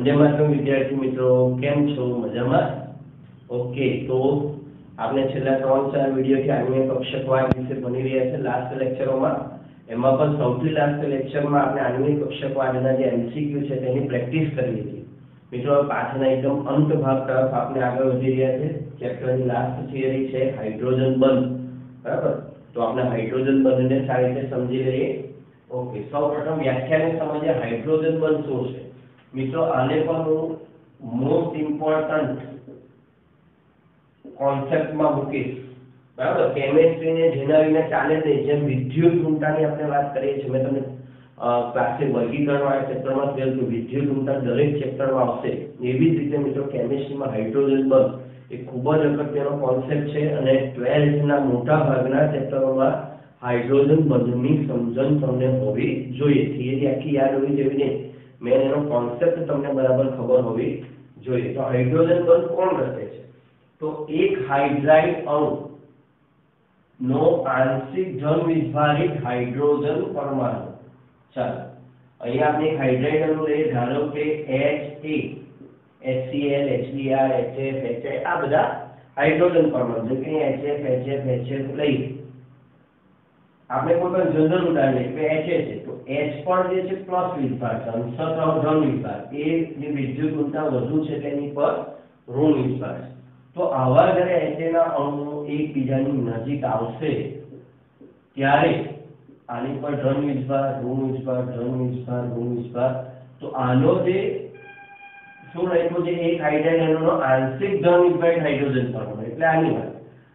वंदे मातरम विद्यार्थी मित्रों, केम छो? मजामां? ओके, तो आपने छेल्ला 3-4 विडियोथी आण्विक कक्षकवाद विषे भणी रह्या छे। लास्ट लेक्चरोमां एमां पण सौथी लास्ट लेक्चरमां आपणे आण्विक कक्षकवादना जे एमसीक्यू छे तेनी प्रेक्टिस करी हती। मित्रों, पाछळना एकदम अंत भाग तरफ आपणे आगळ वधी रह्या छे। चेप्टरनी लास्ट थियरी छे हाइड्रोजन बंध, बराबर? तो आपणे हाइड्रोजन बंधने सारी रीते समजी लईए। ओके, सौप्रथम व्याख्याने समजीए हाइड्रोजन बंध शुं छे। मित्रों, आने पर मोस्ट इम्पोर्टंट कॉन्सेप्ट में मूकीश, बराबर? केमिस्ट्री ने जेना विना चाले नहीं। जेम विद्युत ऊर्जानी आपणे वात करीए छीए, मैं तमने क्लासे वर्गीकरण वाळा चेप्टरमां कहेલું કે विद्युत ऊर्जा दरेक चेप्टरमां आवशे। एवी ज रीते मित्रों केमिस्ट्रीमां हाइड्रोजन बंध एक खूब ज अगत्यनो कॉन्सेप्ट छे અને 12th ના મોટા ભાગના ચેપ્ટરોમાં हाइड्रोजन बंधनी समझण તમને હોવી જોઈએ। થિયરી આખી યાદ હોવી જોઈએ નહીં, મેં એનો કોન્સેપ્ટ તમને બરાબર ખબર હોવી જોઈએ। તો હાઇડ્રોજન બંધ કોણ રચે છે? તો એક હાઇડ્રાઇડ અણુ નો આંશિક ધન વિભાજિત હાઇડ્રોજન પરમાણુ। ચાલો, અહીંયા આપણે એક હાઇડ્રાઇડ અણુ લઈએ, ધારો કે Ha, HCl, HBr, HF, HI આ બધા હાઇડ્રોજન પરમાણુ। જો કે HF, HF, HF લઈએ, આપણે કોઈ પણ જનરલ ઉદાહરણ લઈએ કે H છે, તો H પર જે છે પ્લસ વિભાગ છે, અંશતઃ ધન વિભાગ, એ જે વિદ્યુત ઊર્જા વધુ છે તેની પર ઋણ વિભાગ છે। તો આવા જ્યારે Ha ના અણુઓ એકબીજાની નજીક આવશે ત્યારે આની પર ધન વિભાગ, ઋણ વિભાગ, ધન વિભાગ, ઋણ વિભાગ, તો આનો જે શું લખ્યું છે, એક હાઇડ્રાઇડ અણુનો આંશિક ધન વિભાજિત હાઇડ્રોજન પરમાણુ, એટલે આની વાત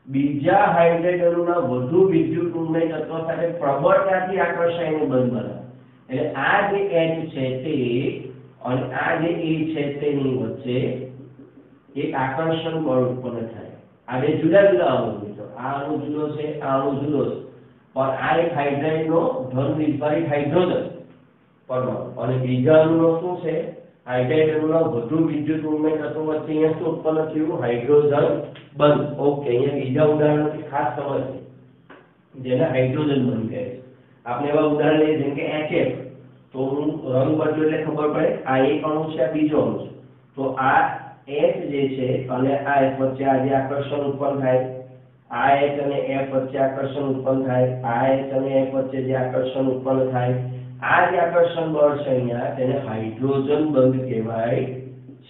બીજા હાઇડ્રાઇડ અણુના વધુ વિદ્યુત ઊર્જા તત્વ સાથે પ્રબળતાથી આકર્ષાઈને બંધ બનાવે। એટલે આ જે H છે તે અને આ જે A છે તેની વચ્ચે એક આકર્ષણ બળ ઉત્પન્ન થાય। આ બે જુદા જુદા અણુ છે, આ અણુ જુદો છે, આ અણુ જુદો છે, પણ આ એક હાઇડ્રાઇડનો ધન વિભાજિત હાઇડ્રોજન પરમાણુ અને બીજા અણુનો શું છે, હાઇડ્રાઇડ અણુના વધુ વિદ્યુત ઊર્જા તત્વો વચ્ચે અહીંયા શું ઉત્પન્ન થયું? હાઇડ્રોજન બંધ। ઓકે, અહીંયા બીજા ઉદાહરણથી ખાસ સમજજો, જેને હાઇડ્રોજન બંધ કહે છે। આપણે એવા ઉદાહરણ લઈએ જેમ કે HF, તો હું રંગ બદલું એટલે ખબર પડે આ એક અણુ છે, આ બીજો અણુ છે, તો આ H જે છે અને આ F વચ્ચે આ જે આકર્ષણ ઉત્પન્ન થાય, આ H અને F વચ્ચે આકર્ષણ ઉત્પન્ન થાય, આ H અને F વચ્ચે જે આકર્ષણ ઉત્પન્ન થાય, આ જે આકર્ષણ બળ છે અહીંયા તેને હાઇડ્રોજન બંધ કહેવાય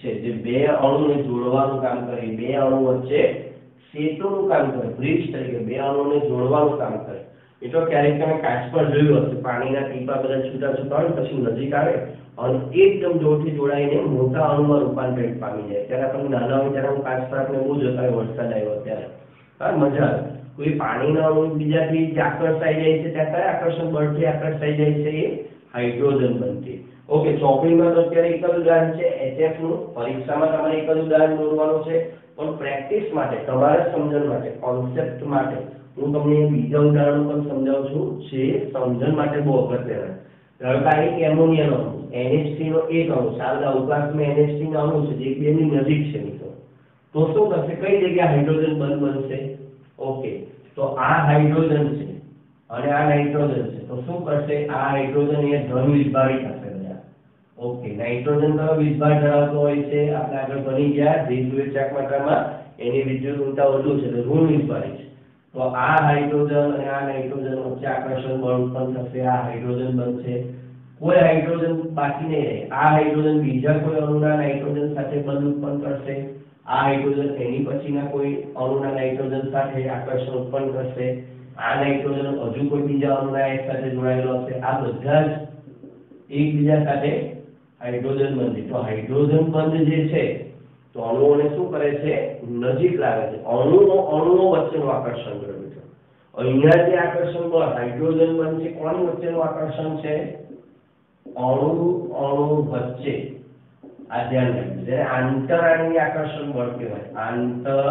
છે। જે બે અણુને જોડવાનું કામ કરે, બે અણુ વચ્ચે સેતુનું કામ કરે, બ્રિજ તરીકે બે અણુને જોડવાનું કામ કરે। એ તો ક્યારેક તમે કાચ પર જોયું હશે, પાણીના ટીપા બધા છૂટા છૂટા હોય પછી નજીક આવે અને એકદમ જોરથી જોડાઈને મોટા અણુમાં રૂપાંતરિત પામી જાય। ત્યારે આપણે નાના હોય ત્યારે હું કાચ પર આપણે બહુ જોતા હોય, વરસાદ આવ્યો ત્યારે હા મજા આવે। કોઈ પાણીના અણુ બીજાથી જે આકર્ષાઈ જાય છે ત્યાં કયા આકર્ષણ બળથી આકર્ષાઈ જાય છે? એ હાઇડ્રોજન બંધથી। ઓકે, ચોપડીમાં તો અત્યારે એક જ ઉદાહરણ છે HF નું, પરીક્ષામાં તમારે એક જ ઉદાહરણ દોરવાનું છે, પણ પ્રેક્ટિસ માટે, તમારા સમજણ માટે, કોન્સેપ્ટ માટે હું તમને બીજા ઉદાહરણો પણ સમજાવું છું જે સમજણ માટે બહુ અગત્યના। ધારો કે આ એક એમોનિયાનો અણુ, NH3 નો એક અણુ, સાદા અવકાશમાં NH3 નો અણુ છે જે એકબીજાની નજીક છે મિત્રો, તો શું થશે? કઈ જગ્યાએ હાઇડ્રોજન બંધ બનશે? ઓકે, તો આ હાઇડ્રોજન છે અને આ નાઇટ્રોજન છે, તો શું કરશે? આ હાઇડ્રોજન એ ધન વિભાજિત હશે બધા। ઓકે, નાઇટ્રોજન કયો વિભાગ ધરાવતો હોય છે? આપણે આગળ ભણી ગયા દ્વિધ્રુવીય માત્રામાં એની વિદ્યુત ઊર્જા વધુ છે એટલે ઋણ વિભાજિત છે। તો આ હાઇડ્રોજન અને આ નાઇટ્રોજન વચ્ચે આકર્ષણ બળ ઉત્પન્ન થશે, આ હાઇડ્રોજન બનશે, કોઈ હાઇડ્રોજન બાકી નહીં રહે। આ હાઇડ્રોજન બીજા કોઈ અણુના નાઇટ્રોજન સાથે બંધ ઉત્પન્ન કરશે, આ હાઇડ્રોજન એની પછીના કોઈ અણુના નાઇટ્રોજન સાથે આકર્ષણ ઉત્પન્ન કરશે, આ નાઇટ્રોજન હજુ કોઈ બીજા અણુના એક સાથે જોડાયેલો હશે, આ બધા જ એકબીજા સાથે હાઇડ્રોજન બંધ। તો હાઇડ્રોજન બંધ જે છે તો અણુઓને શું કરે છે? નજીક લાવે છે, અણુઓ વચ્ચેનું આકર્ષણ કરે છે। અહીંયા જે આકર્ષણ બળ હાઇડ્રોજન બંધ છે, કોની વચ્ચેનું આકર્ષણ છે? અણુ વચ્ચે। આ ધ્યાન રાખજો, જેને આંતર આણ્વીય આકર્ષણ બળ કહેવાય, આંતર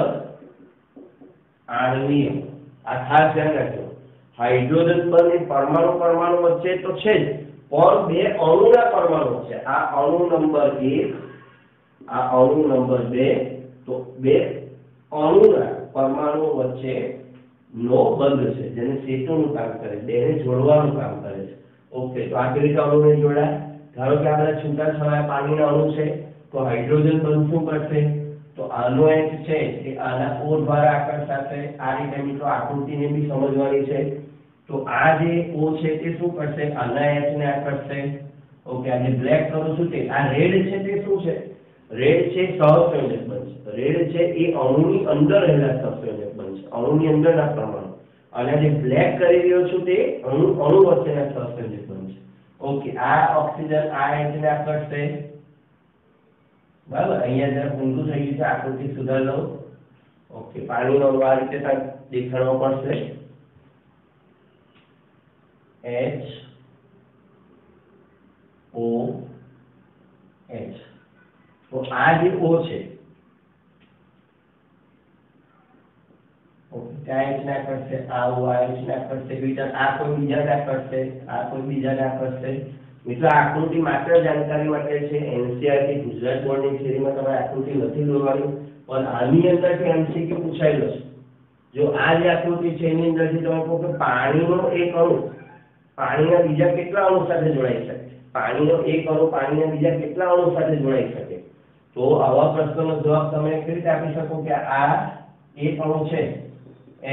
આણ્વીય। આ ખાસ ધ્યાન રાખજો, હાઇડ્રોજન બંધ એ પરમાણુ પરમાણુ વચ્ચે તો છે જ, પણ બે અણુના પરમાણુ છે। આ અણુ નંબર 1, આ અણુ નંબર 2, તો બે અણુના પરમાણુ વચ્ચે નો બંધ છે જેને સેતુનું કામ કરે, બેને જોડવાનું કામ કરે છે। ઓકે, તો આ રીતે અણુને જોડાય। ધારો કે આ બધા છૂટા છવાયા પાણીના અણુ છે, તો હાઇડ્રોજન બંધ શું કરશે? તો આનો H છે એ આના O દ્વારા આકર્ષાશે. આ રીતે મિત્રો આકૃતિને બી સમજવાની છે. તો આ જે O છે તે શું કરશે? આના H ને આકર્ષશે. ઓકે, આ જે બ્લેક કરું છું તે આ રેડ છે તે શું છે? રેડ છે સહસંયોજક બંધ છે. રેડ છે એ અણુની અંદર રહેલા સહસંયોજક બંધ છે, અણુની અંદરના પરમાણુ. અને જે બ્લેક કરી રહ્યો છું તે અણુ વચ્ચેના સહસંયોજક બંધ છે. ઓકે, આ ઓક્સિજન આ H ને આકર્ષશે. બરાબર, અહીંયા જરા ઊંધું થઈ ગયું છે, આકૃતિ સુધાર લો. ઓકે, પાણીનો અણુ આ રીતે દેખાડવો પડશે. HOH. તો આ જે O છે, ઓકે, ત્યાં H ના કરશે, આ O આ H ના કરશે, આ કોઈ બીજા ના કરશે, આ કોઈ બીજા ના કરશે. મિત્રો આકૃતિ માત્ર જાણકારી માટે છે. એનસીઆરટી ગુજરાત બોર્ડની થિયરીમાં તમારે આકૃતિ નથી દોરવાની, પણ આની અંદરથી એમસીક્યુ પૂછાયેલો છે. જો આ જે આકૃતિ છે એની અંદરથી તમે કહો કે પાણીનો એક અણુ પાણીના બીજા કેટલા અણુ સાથે જોડાઈ શકે? પાણીનો એક અણુ પાણીના બીજા કેટલા અણુ સાથે જોડાઈ શકે? તો આવા પ્રશ્નનો જવાબ તમે કેવી રીતે આપી શકો કે આ એક અણુ છે H,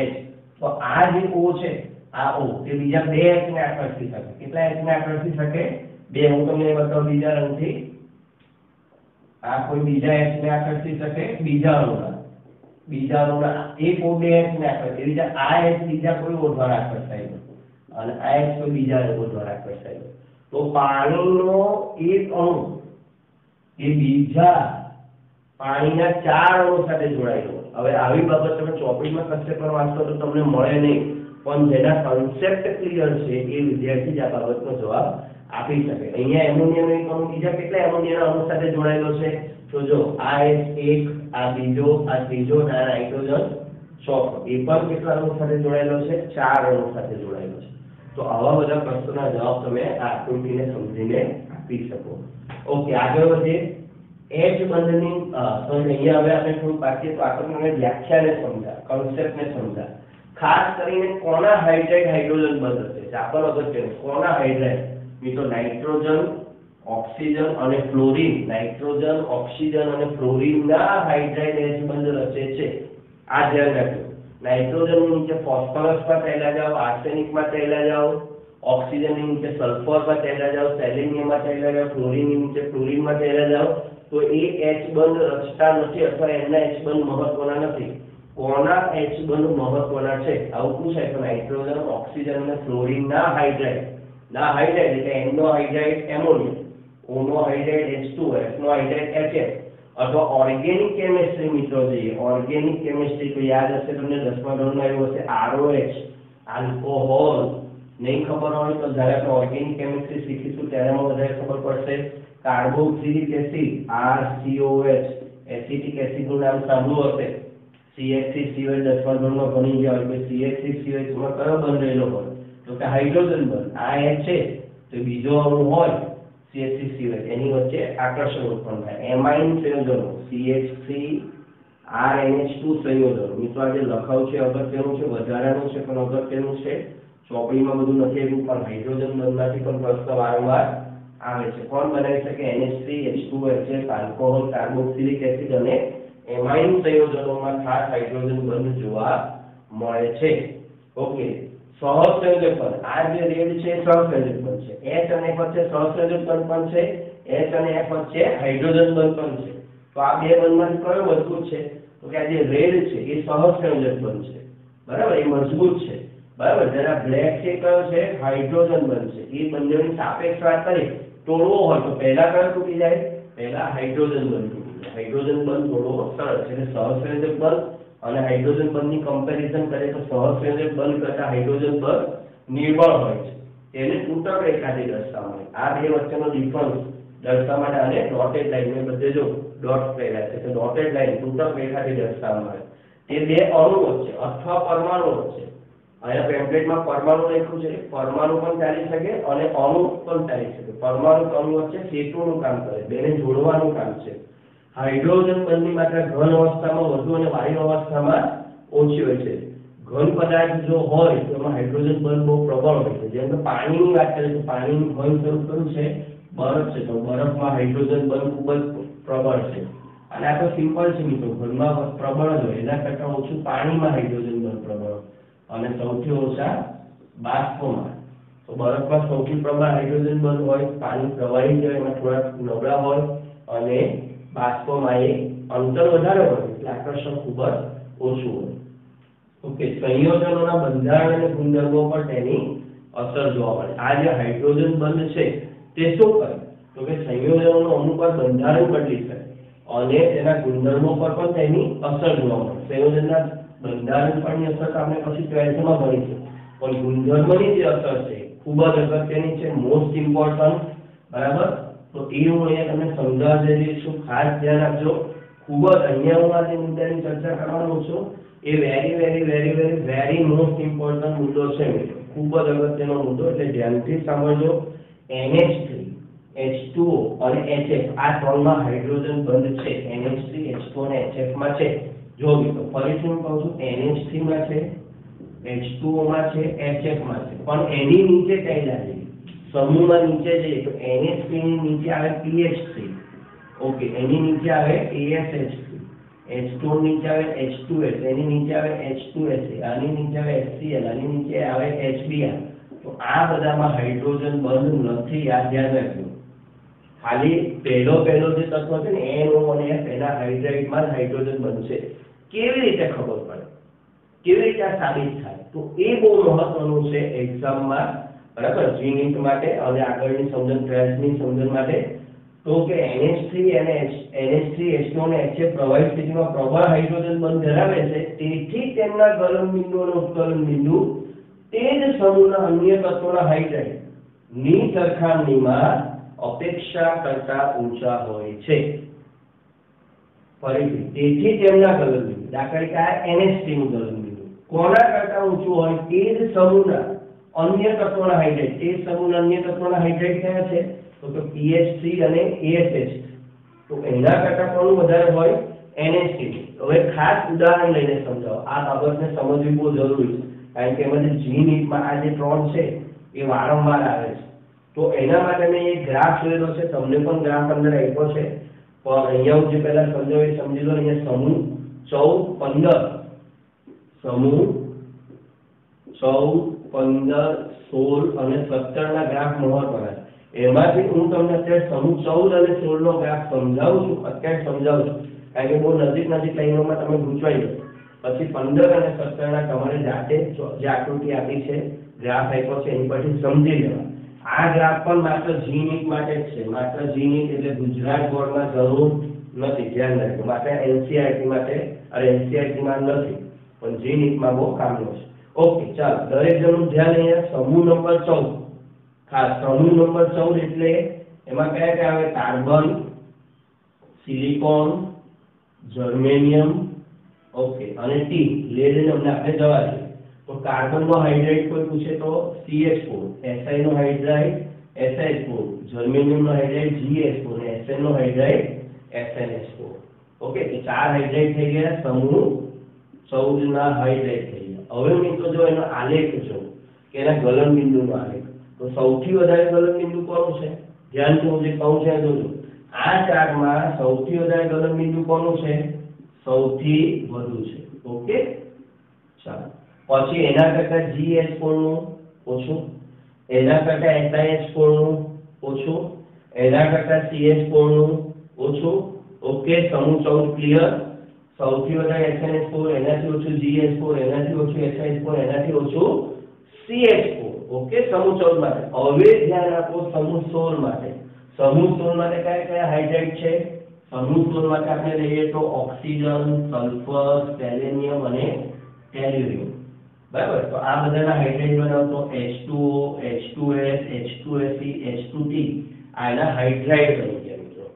તો આ જે O છે આ O તે બીજા બે H ને આકર્ષી શકે. કેટલા H ને આકર્ષી શકે? બે. હું તમને બતાવું બીજા રંગથી. આ કોઈ બીજા H ને આકર્ષી શકે, બીજા અણુના એક O બે H ને આકર્ષે. બીજા આ H બીજા કોઈ O દ્વારા આકર્ષાય અને આ H કોઈ બીજા O દ્વારા આકર્ષાય. તો પાણીનો એક અણુ એ બીજા પાણીના ચાર અણુ સાથે જોડાયેલો. હવે આવી બાબત તમે ચોપડીમાં કશે પણ વાંચો તો તમને મળે નહીં, પણ જેના કન્સેપ્ટ ક્લિયર છે એ વિદ્યાર્થી જ આ બાબતનો જવાબ આપી શકે. અહીંયા એમોનિયાનો એક અણુ બીજા કેટલા એમોનિયાના અણુ સાથે જોડાયેલો છે? તો જો આ એક, આ બીજો, આ ત્રીજો, આ નાઇટ્રોજન ચોથો, એ પણ કેટલા અણુ સાથે જોડાયેલો છે? ચાર અણુ સાથે જોડાયેલો છે. તો આવા બધા પ્રશ્નોના જવાબ તમે આ આકૃતિને સમજીને આપી શકો. ઓકે, આગળ વધીએ. H બંધની અહીંયા હવે આપણે થોડું બાકી તો આપણે વ્યાખ્યાને સમજા, કન્સેપ્ટને સમજા. ખાસ કરીને કોના હાઇડ્રાઇડ હાઇડ્રોજન બંધ હશે? ચાપલ અગત્યનું. કોના હાઇડ્રાઇડ? મિત્રો નાઇટ્રોજન, ઓક્સિજન અને ફ્લોરિન. નાઇટ્રોજન, ઓક્સિજન અને ફ્લોરિનના હાઇડ્રાઇડ H બંધ રચે છે. આ ધ્યાન રાખજો. નાઇટ્રોજનની નીચે ફોસ્ફરસમાં ચાલ્યા જાઓ, આર્સેનિકમાં ચાલ્યા જાઓ, ઓક્સિજનની નીચે સલ્ફરમાં ચાલ્યા જાઓ, સેલેનિયમમાં ચાલ્યા જાઓ, ફ્લોરિનની નીચે ફ્લોરિનમાં ચાલ્યા જાઓ, તો એ H બંધ રચતા નથી અથવા એમના H બંધ મહત્વના નથી. કોના H બંધ મહત્વના છે આવું પૂછાય તો નાઇટ્રોજન, ઓક્સિજન અને ફ્લોરિનના હાઇડ્રાઇડ. ના હાઇડ્રાઇડ એટલે N નો હાઇડ્રાઇડ એમોનિયા, O નો હાઇડ્રાઇડ H2O, F નો હાઇડ્રાઇડ HF. અથવા ઓર્ગેનિક કેમિસ્ટ્રી મિત્રો જોઈએ. ઓર્ગેનિક કેમિસ્ટ્રી તો યાદ હશે તમને 10મા ધોરણમાં આવ્યું હશે ROH, આલ્કોહોલ. નહીં ખબર હોય તો જ્યારે આપણે ઓર્ગેનિક કેમિસ્ટ્રી શીખીશું ત્યારે વધારે ખબર પડશે. કાર્બોક્સિલિક એસિડ RCOH, એસિટિક એસિડનું નામ સાંભળ્યું હશે. CH3COH 10મા ધોરણમાં ભણી ગયા હોય કે CH3COH માં કયો બંધ રહેલો હોય? તો કે હાઇડ્રોજન બંધ. આ H છે તો બીજો અણુ હોય CH3COH એની વચ્ચે આકર્ષણ ઉત્પન્ન થાય. એમાઇન સંયોજનો CH3 RNH2 સંયોજનો. મિત્રો આ જે લખાવ છે અગત્યનું છે, વધારાનું છે પણ અગત્યનું છે. ચોપડીમાં બધું નથી આવ્યું પણ હાઇડ્રોજન બંધમાંથી પણ પ્રશ્ન વારંવાર આવે છે. કોણ બનાવી શકે? NH3, H2O, HF, alcohol, carboxylic acid અને એમાઇન સંયોજનોમાં ખાસ હાઇડ્રોજન બંધ જોવા મળે છે. ઓકે, સહસંયોજક બંધ. આ જે રેડ છે સહસંયોજક બંધ છે. H અને F વચ્ચે સહસંયોજક બંધ પણ છે, H અને F વચ્ચે હાઇડ્રોજન બંધ પણ છે. તો આ બે બંધમાંથી કયો મજબૂત છે? તો કે આ જે રેડ છે એ સહસંયોજક બંધ છે. બરાબર, એ મજબૂત છે. બરાબર, જેના બ્લેક છે કયો છે? હાઇડ્રોજન બંધ છે. એ બંનેની સાપેક્ષ વાત કરીએ તોડવો હોય તો પહેલા કયો તૂટી જાય? પહેલા હાઇડ્રોજન બંધ તૂટી જાય. હાઇડ્રોજન બંધ તોડવો સરળ છે. એટલે સહસંયોજક બંધ અને હાઇડ્રોજન બંધની કમ્પેરિઝન કરીએ તો સહસંયોજક બંધ કરતા હાઇડ્રોજન બંધ નિર્બળ હોય છે. તેને તૂટક રેખાથી દર્શાવવામાં આવે. આ બે વચ્ચેનો ડિફરન્સ દર્શાવવા માટે આને ડોટેડ લાઈન બધે જો ડોટ કરેલા છે તો ડોટેડ લાઈન તૂટક રેખાથી દર્શાવવામાં આવે. તે બે અણુ વચ્ચે અથવા પરમાણુ વચ્ચે, અહીંયા પેમ્પલેટમાં પરમાણુ લખ્યું છે, પરમાણુ પણ ચાલી શકે અને અણુ પણ ચાલી શકે. પરમાણુ અણુ વચ્ચે સેતુનું કામ કરે, બેને જોડવાનું કામ છે. હાઇડ્રોજન બંધની માત્રા ઘન અવસ્થામાં વધુ અને વાયુ અવસ્થામાં ઓછી હોય છે. ઘન પદાર્થ જો હોય તો એમાં હાઇડ્રોજન બંધ બહુ પ્રબળ હોય છે. જેમ કે પાણીની વાત કરીએ તો પાણીનું ઘન સ્વરૂપ કયું છે? બરફ છે. તો બરફમાં હાઇડ્રોજન બંધ ખૂબ જ પ્રબળ છે અને આ તો સિમ્પલ છે મિત્રો, ઘનમાં પ્રબળ જ હોય એના કરતાં ઓછું પાણીમાં હાઇડ્રોજન બળ પ્રબળ અને સૌથી ઓછા બાષ્પમાં. તો બરફમાં સૌથી પ્રબળ હાઇડ્રોજન બળ હોય, પાણી પ્રવાહી હોય એમાં થોડાક નબળા હોય અને બાષ્પમાં એ અંતર વધારે હોય એટલે આકર્ષણ ખૂબ જ ઓછું હોય. ઓકે, સંયોજનોના બંધારણ અને ગુણધર્મો પર તેની અસર જોવા મળે. આ જે હાઇડ્રોજન બંધ છે તે શું કરે તો કે સંયોજનોનું અમુક વાર બંધારણ બદલી શકે અને તેના ગુણધર્મો પર પણ તેની અસર જોવા મળે. સંયોજનના બંધારણ પરની અસર આપણે પછી 12th માં ભણીશું, પણ ગુણધર્મની જે અસર છે ખૂબ જ અગત્યની છે, મોસ્ટ ઇમ્પોર્ટન્ટ. બરાબર, તો એ હું અહીંયા તમને સમજાવવા જઈ રહી છું, ખાસ ધ્યાન આપજો. ખૂબ જ અહીંયા હું આ જે મુદ્દાની ચર્ચા કરવાનો છું એ વેરી મોસ્ટ ઇમ્પોર્ટન્ટ મુદ્દો છે મિત્રો, ખૂબ જ અગત્યનો મુદ્દો, એટલે ધ્યાનથી સાંભળજો. NH3 H2O અને HF આ ત્રણમાં હાઇડ્રોજન બંધ છે. NH3 H2O અને HF માં છે. જો મિત્રો ફરીથી હું કહું છું, NH3 માં છે, H2O માં છે, HF માં છે, પણ એની નીચે કઈ લાગે સમૂહમાં નીચે જઈએ તો NH3 ની નીચે આવે PH3, ઓકે, એની નીચે આવે ASH3, H2O નીચે આવે H2S, એની નીચે આવે H2SA, આની નીચે આવે HCl, આની નીચે આવે HBr. તો આ બધામાં હાઇડ્રોજન બંધ નથી, આ ધ્યાન રાખજો. ખાલી પહેલો જે તત્વ છે ને NO અને F એના હાઇડ્રાઇડમાં જ હાઇડ્રોજન બંધ છે. કેવી રીતે ખબર પડે, કેવી રીતે આ સાબિત થાય, તો એ બહુ મહત્વનું છે એક્ઝામમાં. બરાબર, જીનીટ માટે અને આગળની સમજણ, ટ્રેસની સમજણ માટે. તો કે NH3 અને NH3 H2O અને HF પ્રવાહી સ્થિતિમાં પ્રબળ હાઇડ્રોજન બંધ ધરાવે છે, તેથી તેમના ગલન બિંદુ અને ઉત્કલન બિંદુ તે જ સમૂહના અન્ય તત્વોના હાઇડ્રાઇડ ની સરખામણીમાં અપેક્ષા કરતા ઊંચા હોય છે. ફરીથી, તેથી તેમના ગલન બિંદુ, દાખલા તરીકે આ NH3 નું ગલન બિંદુ કોના કરતા ઊંચું હોય, તે જ સમૂહના અન્ય તત્વોના હાઇડ્રાઇડ. તે સમૂહના અન્ય તત્વોના હાઇડ્રાઇડ કયા છે તો કે PH3 અને ASH. તો એના કરતા કોનું વધારે હોય, NH3. હવે ખાસ ઉદાહરણ લઈને સમજાવો, આ બાબતને સમજવી બહુ જરૂરી છે, કારણ કે એમાં જે જીનીટમાં આ જે ત્રણ છે એ વારંવાર આવે છે. તો એના માટે મેં એક ગ્રાફ જોયેલો છે, તમને પણ ગ્રાફ અંદર આપ્યો છે, પણ અહીંયા હું જે પહેલા સમજાવી સમજી લો. અહીંયા સમૂહ 14, 15, સમૂહ 14, 15, 16 અને 17 ના ગ્રાફ મહત્વના છે. એમાંથી હું તમને અત્યારે સમૂહ 14 અને 16 નો ગ્રાફ સમજાવું છું, કારણ કે બહુ નજીક લાઈનોમાં તમે ગૂંચવાઈ જશો. પછી 15 અને 17 ના તમારે જાતે જે આકૃતિ આપી છે, ગ્રાફ આપ્યો છે, એની પરથી સમજી લેવા. આ ગ્રાફ પણ માત્ર જીનીટ માટે જ છે, માત્ર જીનીટ એટલે ગુજરાત બોર્ડમાં જરૂર નથી, ધ્યાન રાખજો. માત્ર NCERT માટે, અરે NCERT માં નથી, પણ જીનીટમાં બહુ કામનો છે. ઓકે, ચાલો, દરેક જણનું ધ્યાન. અહીંયા સમૂહ નંબર 14, ખાસ સમૂહ નંબર 14 એટલે એમાં કયા કયા આવે, કાર્બન, સિલિકોન, જર્મેનિયમ, ઓકે, અને ટી, લેડ ને અમને આપણે જવા દઈએ. તો કાર્બન નો હાઇડ્રાઇડ કોઈ પૂછે તો CH4, Si નો હાઇડ્રાઇડ SH4, જર્મેનિયમ નો હાઇડ્રાઇડ GH4 અને Sn નો હાઇડ્રાઇડ SnH4. ઓકે, તો ચાર હાઇડ્રાઇડ થઈ ગયા, સમૂહ 14 ના હાઇડ્રાઇડ થઈ ગયા. હવે મિત્રો જો એનો આલેખ જો કે એના ગલન બિંદુનો આલેખ, તો સૌથી વધારે ગલન બિંદુ કોનું છે, ધ્યાનથી હું જે કહું છું જોજો. આ ચાર્ટમાં સૌથી વધારે ગલન બિંદુ કોનું છે, સૌથી વધુ છે. ઓકે, ચાલો, પછી એના કરતા GH4 નું ઓછું, એના કરતા SiH4 નું ઓછું, એના કરતા CH4 નું ઓછું. ઓકે, સમૂહ 14 ક્લિયર. સૌથી વધારે SnH4, એનાથી ઓછું GH4, એનાથી ઓછું SiH4, એનાથી ઓછું CH4. ઓકે, સમૂહ 14 માટે. હવે ધ્યાન આપો સમૂહ 16 માટે. સમૂહ 16 માટે કયા કયા હાઇડ્રાઇડ છે, સમૂહ 16 માટે આપણે લઈએ તો ઓક્સિજન, સલ્ફર, સેલેનિયમ અને ટેલ્યુરિયમ. બરાબર, તો આ બધાના હાઇડ્રાઇડ બનાવતો H2O, H2S, H2Se, H2T, આ એના હાઇડ્રાઇડ બની ગયા મિત્રો.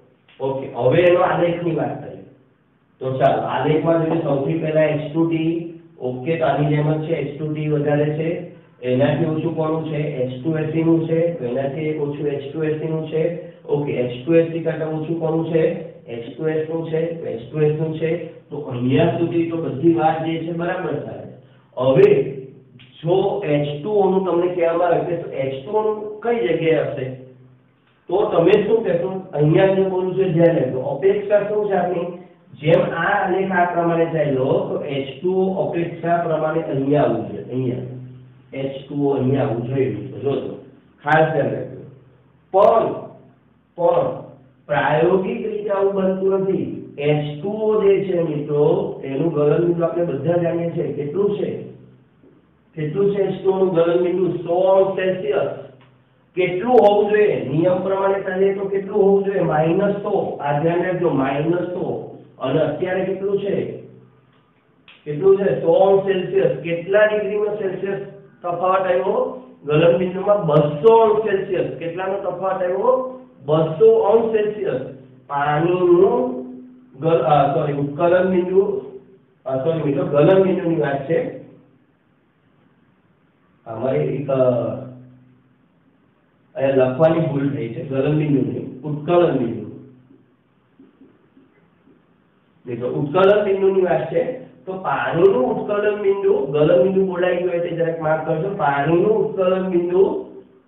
ઓકે, હવે એનો આલેખની વાત કરીએ તો ચાલો આલેખમાં જોઈએ. સૌથી પહેલા H2T. ઓકે, તો આની જેમ જ છે, H2T વધારે છે, એનાથી ઓછું કોનું છે, H2Se નું છે, તો એનાથી ઓછું H2Se નું છે. ઓકે, H2Se કરતા ઓછું કોનું છે, H2S નું છે, તો H2S નું છે. તો અહીંયા સુધી તો બધી વાત જે છે બરાબર થાય. હવે જો H2O નું તમને કહેવામાં આવે કે H2O નું કઈ જગ્યાએ હશે, તો તો તમે શું કહેશો? અહીંયા જે બોલું છે ધ્યાન રાખજો. અપેક્ષા શું છે આપણી? જેમ આ આલેખ આ પ્રમાણે ચાલ્યો તો H2O અપેક્ષા પ્રમાણે અહીંયા આવવું જોઈએ. અહીંયા H2O અહીંયા આવવું જોઈએ. જોજો ખાસ ધ્યાન રાખજો. પણ પ્રાયોગિક રીતે આવું બનતું નથી. H2O જે છે મિત્રો એનું ગલનબિંદુ આપણે બધા જાણીએ છીએ કેટલું છે? H2O નું ગલનબિંદુ 100 સેલ્સિયસ. કેટલું હોવું જોઈએ? નિયમ પ્રમાણે ચાલીએ તો કેટલું હોવું જોઈએ? -100. આ ધ્યાન રાખજો, -100. અને અત્યારે કેટલું છે? 100 સેલ્સિયસ. કેટલા ડિગ્રીનો સેલ્સિયસ તફાવત આવ્યો? ગલનબિંદુમાં 200 સેલ્સિયસ. કેટલાનો તફાવત આવ્યો? 200 સેલ્સિયસ. પાણીનું ઉત્કલન બિંદુ મિત્રો ગલનબિંદુની વાત છે. અમારે એક અહીંયા લખવાની ભૂલ થઈ છે. ગલનબિંદુની ઉત્કલન બિંદુ. મિત્રો ઉત્કલન બિંદુની વાત છે તો પાણીનું ઉત્કલન બિંદુ ગલનબિંદુ બોલાઈ ગયું એટલે જરાક માફ કરજો. પાણીનું ઉત્કલન બિંદુ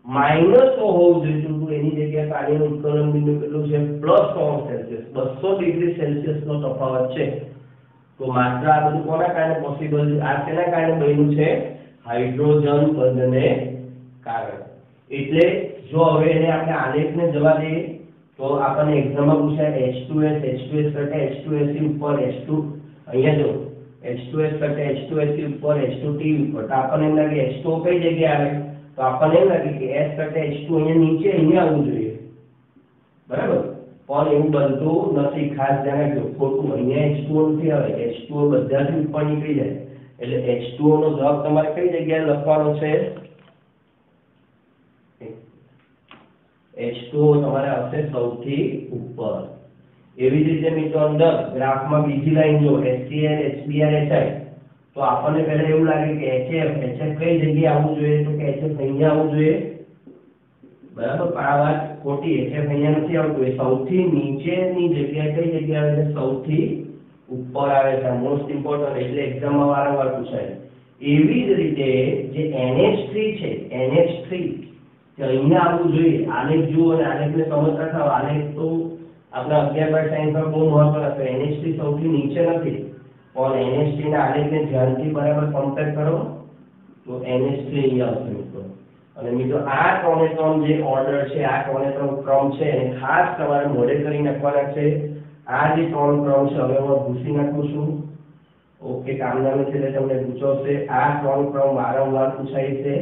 -100 હોવું જોઈએ. એની જગ્યાએ પાણીનું ઉત્કલન બિંદુ કેટલું છે? +100 સેલ્સિયસ. 200 ડિગ્રી સેલ્સિયસનો તફાવત છે. તો માત્ર આ બધું કોના કારણે પોસિબલ છે? આ કેના કારણે બન્યું છે? હાઇડ્રોજન બંધને કારણે. એટલે જો હવે એને આપણે આલેખને જવા દઈએ તો આપણને એક્ઝામમાં પૂછાય H2S કરતા H2SE ઉપર H2 અહીંયા જો H2S કરતા H2SE ઉપર H2T ઉપર. તો આપણને એમ લાગે H2O કઈ જગ્યાએ આવે? તો આપણને એમ લાગે કે S કરતા H2 અહીંયા નીચે અહીંયા આવવું જોઈએ. બરાબર? પણ એવું બનતું નથી. ખાસ ધ્યાન રાખજો. ખોટું. અહીંયા H2O નથી આવે. H2O બધાથી ઉપર નીકળી જાય. એટલે H2O નો જવાબ તમારે કઈ જગ્યાએ લખવાનો છે? H2O તમારે આવશે સૌથી ઉપર. એવી જ રીતે મિત્રો અંદર ગ્રાફમાં બીજી લાઈન જો HCl HBr HI. તો આપણને પહેલા એવું લાગે કે HF કઈ જગ્યાએ આવવું જોઈએ? તો કે HF અહીંયા આવવું જોઈએ. બરાબર? પણ આ વાત ખોટી. HF અહીંયા નથી આવતું. સૌથી નીચેની જગ્યાએ કઈ જગ્યાએ આવે છે? સૌથી ઉપર આવે છે. Most important. એટલે એક્ઝામમાં વારંવાર પૂછાય. એવી જ રીતે જે NH3 છે NH3 કે અહીંયા આવવું જોઈએ. આલેખ જુઓ અને આલેખને સમજતા થાવ. આલેખ તો આપણા 11 સાયન્સમાં બહુ મહત્વના છે. NH3 સૌથી નીચે નથી પણ NH3 ના આલેખને ધ્યાનથી બરાબર કમ્પેર કરો તો NH3 અહીંયા આવશે મિત્રો. અને મિત્રો આ 3 જે ઓર્ડર છે, આ 3 ક્રમ છે એને ખાસ તમારે મોડે કરી નાખવાના છે. આ જે 3 ક્રમ છે હવે હું ભૂસી નાખું છું. ઓકે, કામના છે એટલે તમને પૂછાશે. આ 3 ક્રમ વારંવાર પૂછાય છે.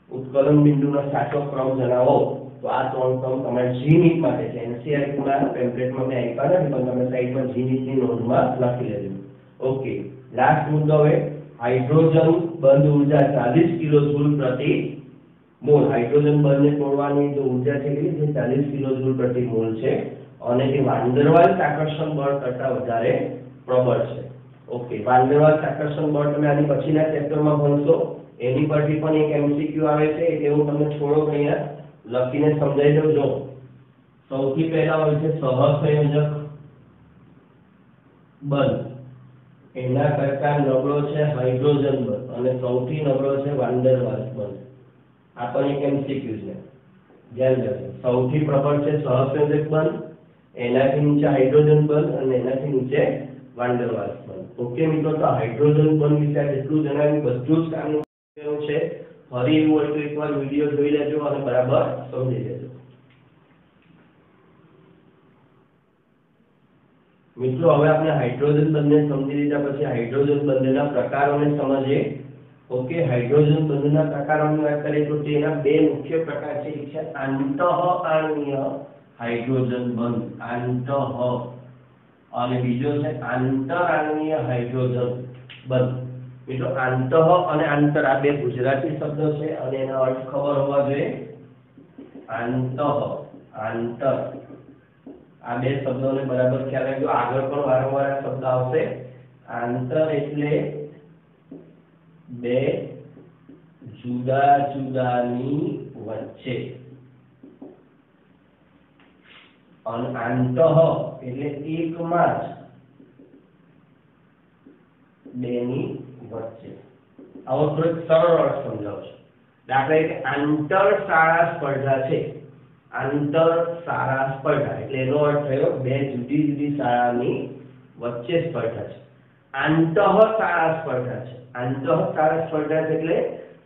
ઉત્કલન બિંદુનો સાચો ક્રમ જણાવો. તો આ 3 ક્રમ તમારે જીનીટ માટે છે. NCERT માં ટેમ્પલેટમાં મેં આપ્યા નથી પણ તમે સાઈડમાં જીનીટની નોંધમાં લખી લેજો. ઓકે, લાસ્ટ મુદ્દો હવે હાઇડ્રોજન બંધ ઊર્જા 40 કિલોજૂલ પ્રતિ મોલ. હાઇડ્રોજન બંધને તોડવાની જે ઊર્જા છે એ 40 કિલોજૂલ પ્રતિ મોલ છે અને તે વાન ડેર વાલ્સ આકર્ષણ બળ કરતા વધારે પ્રબળ છે. ઓકે, વાન ડેર વાલ્સ આકર્ષણ બળ તમે આની પછીના ચેપ્ટરમાં ભણશો. એની પરથી પણ એક MCQ આવે છે એટલે હું તમને થોડોક અહીંયા લખીને સમજાવી દઉં. જો સૌથી પહેલા હોય છે સહસંયોજક બંધ. એના કરતા નબળો છે હાઇડ્રોજન બંધ અને સૌથી નબળો છે વાન ડેર વાલ્સ બંધ. આ પણ એક MCQ છે. ધ્યાન રાખજો. સૌથી પ્રબળ છે સહસંયોજક બંધ, એનાથી નીચે હાઇડ્રોજન બંધ અને એનાથી નીચે વાન ડેર વાલ્સ બંધ. ઓકે મિત્રો, તો હાઇડ્રોજન બંધ વિશે જેટલું જણાવ્યું બધું જ કામનું છે. ફરી એવું હોય તો એકવાર વિડીયો જોઈ લેજો અને બરાબર સમજી લેજો. મિત્રો હવે આપણે હાઇડ્રોજન બંધને સમજી લીધા પછી હાઇડ્રોજન બંધના પ્રકારોને સમજીએ. ઓકે, હાઇડ્રોજન બંધના પ્રકારોની વાત કરીએ તો તેના બે મુખ્ય પ્રકાર છે. એક છે આંતઃઆણ્વીય હાઇડ્રોજન બંધ, અને બીજો છે આંતરાણ્વીય હાઇડ્રોજન બંધ. મિત્રો આંતઃ અને આંતર આ બે ગુજરાતી શબ્દો છે અને એના અર્થ ખબર હોવા જોઈએ. આંતઃ, આંતર આ બે શબ્દોને બરાબર ખ્યાલ રાખજો. આગળ પણ વારંવાર આ શબ્દ આવશે. આંતર એટલે બે જુદા જુદાની વચ્ચે અને આંતઃ એટલે એકમાં જ બેની વચ્ચે. આવો થોડોક સરળ અર્થ સમજાવશો. દાખલા તરીકે આંતર શાળા સ્પર્ધા છે આંતર શાળા સ્પર્ધા એટલે એનો અર્થ થયો બે જુદી જુદી શાળાની વચ્ચે સ્પર્ધા છે. આંતઃ શાળા સ્પર્ધા છે. આંતઃ શાળા સ્પર્ધા એટલે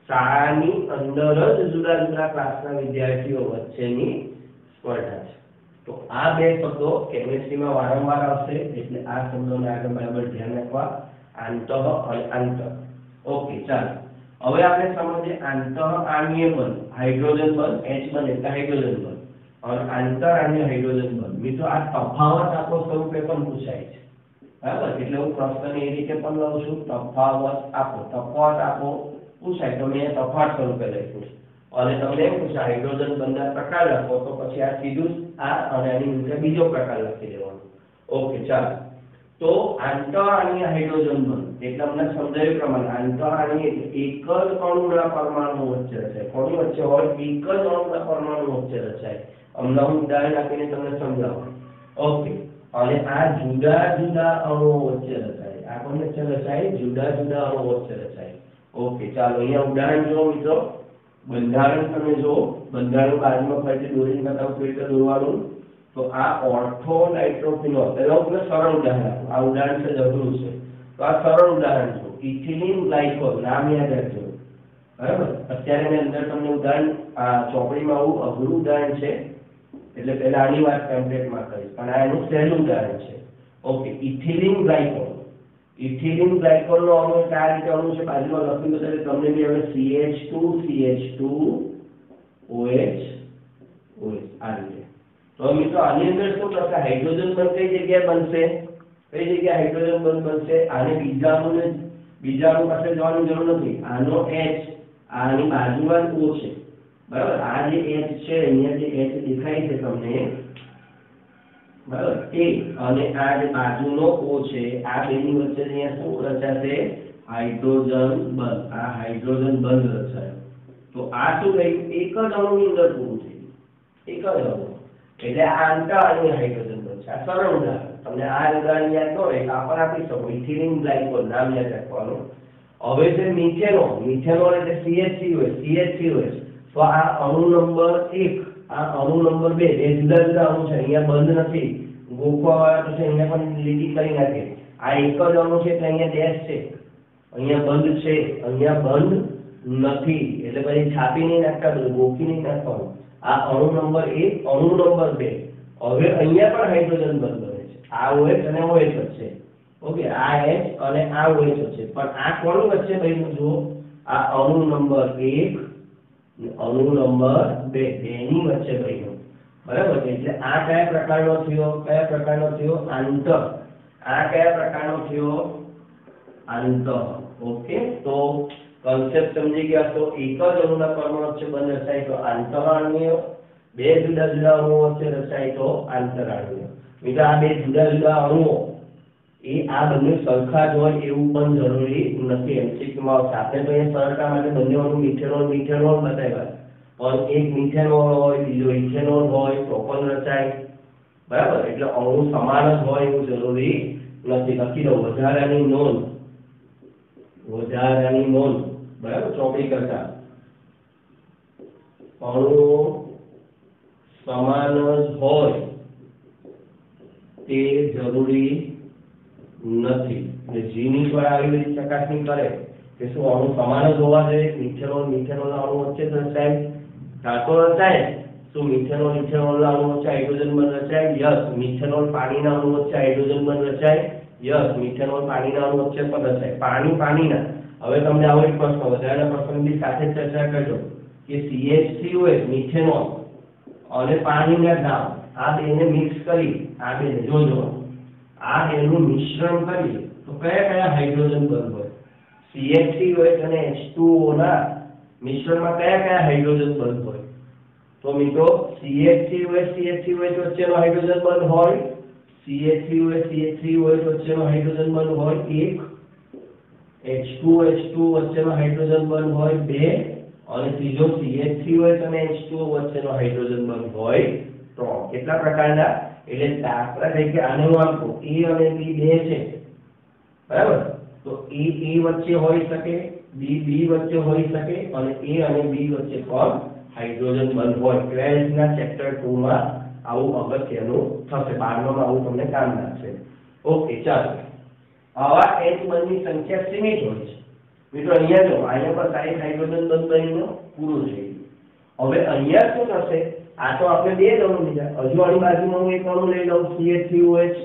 શાળાની અંદર જ જુદા જુદા ક્લાસના વિદ્યાર્થીઓ વચ્ચેની સ્પર્ધા છે. તો આ બે શબ્દો કેમિસ્ટ્રીમાં વારંવાર આવશે એટલે આ શબ્દોને આગળ બરાબર ધ્યાન રાખવા, આંતઃ અને આંતર. ઓકે, ચાલો હવે આપણે સમજીએ આંતઃ આણ્વીય બંધ, હાઇડ્રોજન બંધ, H બંધ એટલે હાઇડ્રોજન બંધ, અને આંતર આણ્વીય હાઇડ્રોજન બંધ. મિત્રો આ તફાવત આપો સ્વરૂપે પણ પૂછાય છે, બરાબર? એટલે હું પ્રશ્ન એ રીતે પણ લઉં છું, તફાવત આપો પૂછાય તો મેં તફાવત સ્વરૂપે લખ્યું છે. અને તમને એમ પૂછાય હાઇડ્રોજન બંધના પ્રકાર લખો તો પછી આ સીધું આ અને આની નીચે બીજો પ્રકાર લખી દેવાનો. ઓકે, ચાલો તો આંતર આણ્વીય હાઇડ્રોજન બંધ એટલે અમને સમજાયું પ્રમાણે આંતર આણ્વીય એટલે એક જ અણુના પરમાણુ વચ્ચે રચાય. કોની વચ્ચે હોય? એક જ અણુના પરમાણુ વચ્ચે રચાય. હમણાં હું ઉદાહરણ આપીને તમને સમજાવું. ઓકે, અને આ જુદા જુદા અણુઓ વચ્ચે રચાય. આ કોની વચ્ચે રચાય? જુદા જુદા અણુઓ વચ્ચે રચાય. ઓકે, ચાલો અહીંયા ઉદાહરણ જુઓ મિત્રો. બંધારણ તમે જુઓ, બંધારણ બાજુમાં ફરીથી દોરીને બતાવું કેવી રીતે દોરવાનું. તો આ ઓર્થો નાઇટ્રોફિનોલ, એટલે હું તમને સરળ ઉદાહરણ આપું. આ ઉદાહરણ છે જબરું છે, તો આ સરળ ઉદાહરણ છે. ઇથિલિન ગ્લાયકોલ નામ યાદ રાખજો, બરાબર? અત્યારે મેં અંદર તમને ઉદાહરણ આ ચોપડીમાં આવું અઘરું ઉદાહરણ છે એટલે પહેલા આની વાત ટેમ્પલેટમાં કરીશ, પણ આ એનું સહેલું ઉદાહરણ છે. Okay, ethylene glycol. Ethylene glycol નો અણુ આ રીતે અણુ છે, બાજુમાં લખ્યું છે તમને બી હવે CH2OH આ રીતે. તો મિત્રો આની અંદર શું થશે? હાઇડ્રોજન બંધ કઈ જગ્યાએ બનશે? કઈ જગ્યાએ હાઇડ્રોજન બંધ બનશે? આને બીજા અણુ પાસે જવાની જરૂર નથી. આનો H આની બાજુમાં O છે, બરાબર? આ જે H છે અહીંયા જે H દેખાય છે તમને, બરાબર, એ અને આ જે બાજુનો O છે આ બેની વચ્ચે અહીંયા શું રચાશે? હાઇડ્રોજન બંધ. આ હાઇડ્રોજન બંધ રચાય. તો આ શું થયું? એક જ અણુની અંદર પૂરું થયું, એક જ અણુ. એટલે આ આંતર આણ્વીય હાઇડ્રોજન બંધ છે. આ સરળ ઉદાહરણ. તમને આ ઉદાહરણ યાદ ન હોય તો આ પણ આપી શકો. ઇથિલિન ગ્લાયકોલ નામ યાદ રાખવાનું. હવે જે મિથેનોલ એટલે CH3OH. તો આ અણુ નંબર 1, આ અણુ નંબર 2 બે જુદા જુદા અણુ છે. અહીંયા બંધ નથી, ગોખવાવાળા તો છે અહીંયા પણ લીટી કરી નાખે. આ એક જ અણુ છે એટલે અહીંયા ડેશ છે, અહીંયા બંધ છે, અહીંયા બંધ નથી. એટલે પછી છાપી નહીં નાખતા, બધું ગોખી નહીં નાખવાનું. આ અણુ નંબર 1, અણુ નંબર 2. હવે અહીંયા પણ હાઇડ્રોજન બંધ બને છે. આ OH અને OH વચ્ચે. ઓકે, આ H અને આ OH વચ્ચે. પણ આ કોની વચ્ચે બન્યું? જુઓ, આ અણુ નંબર 1 અણુ નંબર 2 બેની વચ્ચે બન્યું, બરાબર? એટલે આ કયા પ્રકારનો થયો? આંતર. આ કયા પ્રકારનો થયો? આંતર. ઓકે, તો કન્સેપ્ટ સમજી ગયા. તો એક જ અણુના પરમાણુ વચ્ચે બંધ રચાય તો આંતરાણ્વીય, બે જુદા જુદા અણુઓ વચ્ચે રચાય તો આંતરાણ્વીય. મિત્રો આ બે જુદા જુદા અણુઓ એ આ બંને સરખા જ હોય એવું પણ જરૂરી નથી. એમસીક્યુમાં આવશે. આપણે તો અહીંયા સરળતા માટે બંને અણુ મિથેનોલ બતાવ્યા, પણ એક મિથેનોલ હોય, બીજો ઇથેનોલ હોય તો પણ રચાય, બરાબર? એટલે અણુ સમાન જ હોય એવું જરૂરી નથી. લખી દો વધારાની નોંધ, બરાબર? ચોપડી કરતા અણુ સમાન જ હોય તે જરૂરી નથી. એટલે જીની પર આવી રીતે ચકાસણી કરે કે શું અણુ સમાન જ હોવા જોઈએ? મિથેનોલ અણુ વચ્ચે રચાય, ધાતો રચાય. શું મિથેનોલ અણુ વચ્ચે હાઇડ્રોજન બંધ રચાય? યસ. મિથેનોલ પાણીના અણુ વચ્ચે હાઇડ્રોજન બંધ રચાય? યસ. મિથેનોલ પાણીના અણુ વચ્ચે પણ રચાય. પાણીના. હવે તમને આવો એક પ્રશ્ન, વધારાના પ્રશ્નની સાથે ચર્ચા કરજો કે CH3OH મિથેનોલ અને પાણીના દ્રાવ આ બેને મિક્સ કરી, આ બેને જોજો, આ બેનું મિશ્રણ કરીએ તો કયા હાઇડ્રોજન બંધ હોય? CH3OH અને H2O ના મિશ્રણમાં કયા હાઇડ્રોજન બંધ હોય? તો મિત્રો CH3OH વચ્ચેનો હાઇડ્રોજન બંધ હોય, CH3OH વચ્ચેનો હાઇડ્રોજન બંધ હોય 1, H2O વચ્ચેનો હાઇડ્રોજન બંધ હોય 2, અને ત્રીજો CH3OH અને H2O વચ્ચેનો હાઇડ્રોજન બંધ હોય 3. કેટલા પ્રકારના? એટલે દાખલા તરીકે આને હું આપું A અને B બે છે, બરાબર? તો A વચ્ચે હોઈ શકે, B વચ્ચે હોઈ શકે, અને A અને B વચ્ચે પણ હાઇડ્રોજન બંધ હોય 12th ના ચેપ્ટર 2 માં આવું અગત્યનું થશે 12મા માં આવું તમને કામ લાગશે ઓકે ચાલો આવા H બંધની સંખ્યા સીમિત હોય છે મિત્રો અહીંયા જો અહીંયા પર સાઈડ હાઇડ્રોજન બંધ બનીને પૂરું થઈ ગયું હવે અહીંયા શું થશે આ તો આપણે બે અણુ લીધા હજુ આની બાજુમાં હું એક અણુ લઈ લઉં CH3OH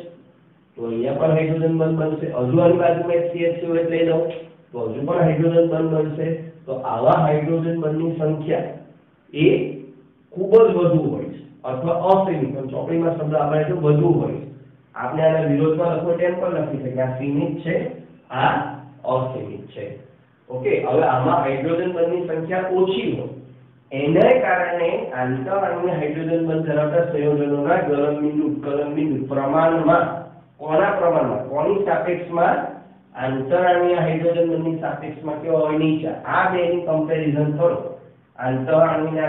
તો અહીંયા પણ હાઇડ્રોજન બંધ બનશે હજુ આની બાજુમાં એક CH3OH લઈ લઉં તો હજુ પણ હાઇડ્રોજન બંધ બનશે તો આવા હાઇડ્રોજન બંધની સંખ્યા એ ખૂબ જ વધુ હોય છે અથવા અસીમિત પણ ચોપડીમાં શબ્દ આપણે તો વધુ હોય છે આપણે આના વિરોધમાં લખો તેમ પણ લખી શકીએ આ સીમિત છે આ અસીમિત છે ઓકે હવે આમાં હાઇડ્રોજન બંધની સંખ્યા ઓછી હોય એને કારણે આંતરઅણુય હાઇડ્રોજન બંધ ધરાવતા સંયોજનોના ગલન બિંદુ ઉત્કલન બિંદુ પ્રમાણમાં કોની સાપેક્ષમાં આંતરઅણુય હાઇડ્રોજન બંધની સાપેક્ષમાં કેવો હોય નીચે આ બેની કમ્પેરીઝન કરો આંતરઅણુય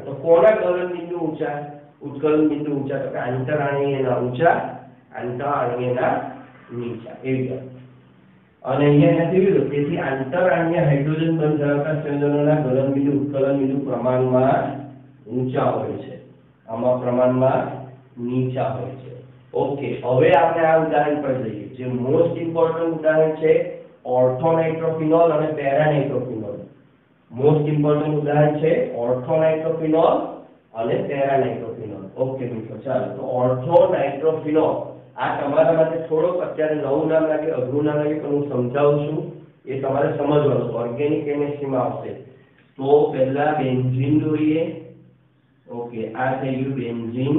તો કોના ગલન બિંદુ ઊંચા ઉત્કલન બિંદુ ઊંચા તો કે આંતરઅણુયના ઊંચા આંતરઅણુયના નીચા એવી અને અહીંયા નથી વિરોધ તેથી આંતરઅણુય હાઇડ્રોજન બંધ ધરાવતા સંયોજનોના ગલન બિંદુ ઉત્કલન બિંદુ પ્રમાણમાં ઊંચા હોય છે આમાં પ્રમાણમાં નીચા હોય છે ઓકે હવે આપણે આ ઉદાહરણ પર જઈએ જે મોસ્ટ ઇમ્પોર્ટન્ટ ઉદાહરણ છે ઓર્થોનાઇટ્રોફિનોલ અને પેરાનાઇટ્રોફિનોલ મોસ્ટ ઇમ્પોર્ટન્ટ ઉદાહરણ છે ઓર્થોનાઇટ્રોફિનોલ અને પેરાનાઇટ્રોફિનોલ ઓકે મિત્રો ચાલો તો ઓર્થોનાઇટ્રોફિનોલ આ તમારા માટે થોડોક અત્યારે નવું નામ લાગે અઘરું નામ લાગે પણ હું સમજાવું છું એ તમારે સમજવાનું ઓર્ગેનિક કેમિસ્ટ્રીમાં આવશે તો પહેલા બેન્ઝીન દોરીએ ઓકે આ થઈ ગયું બેન્ઝીન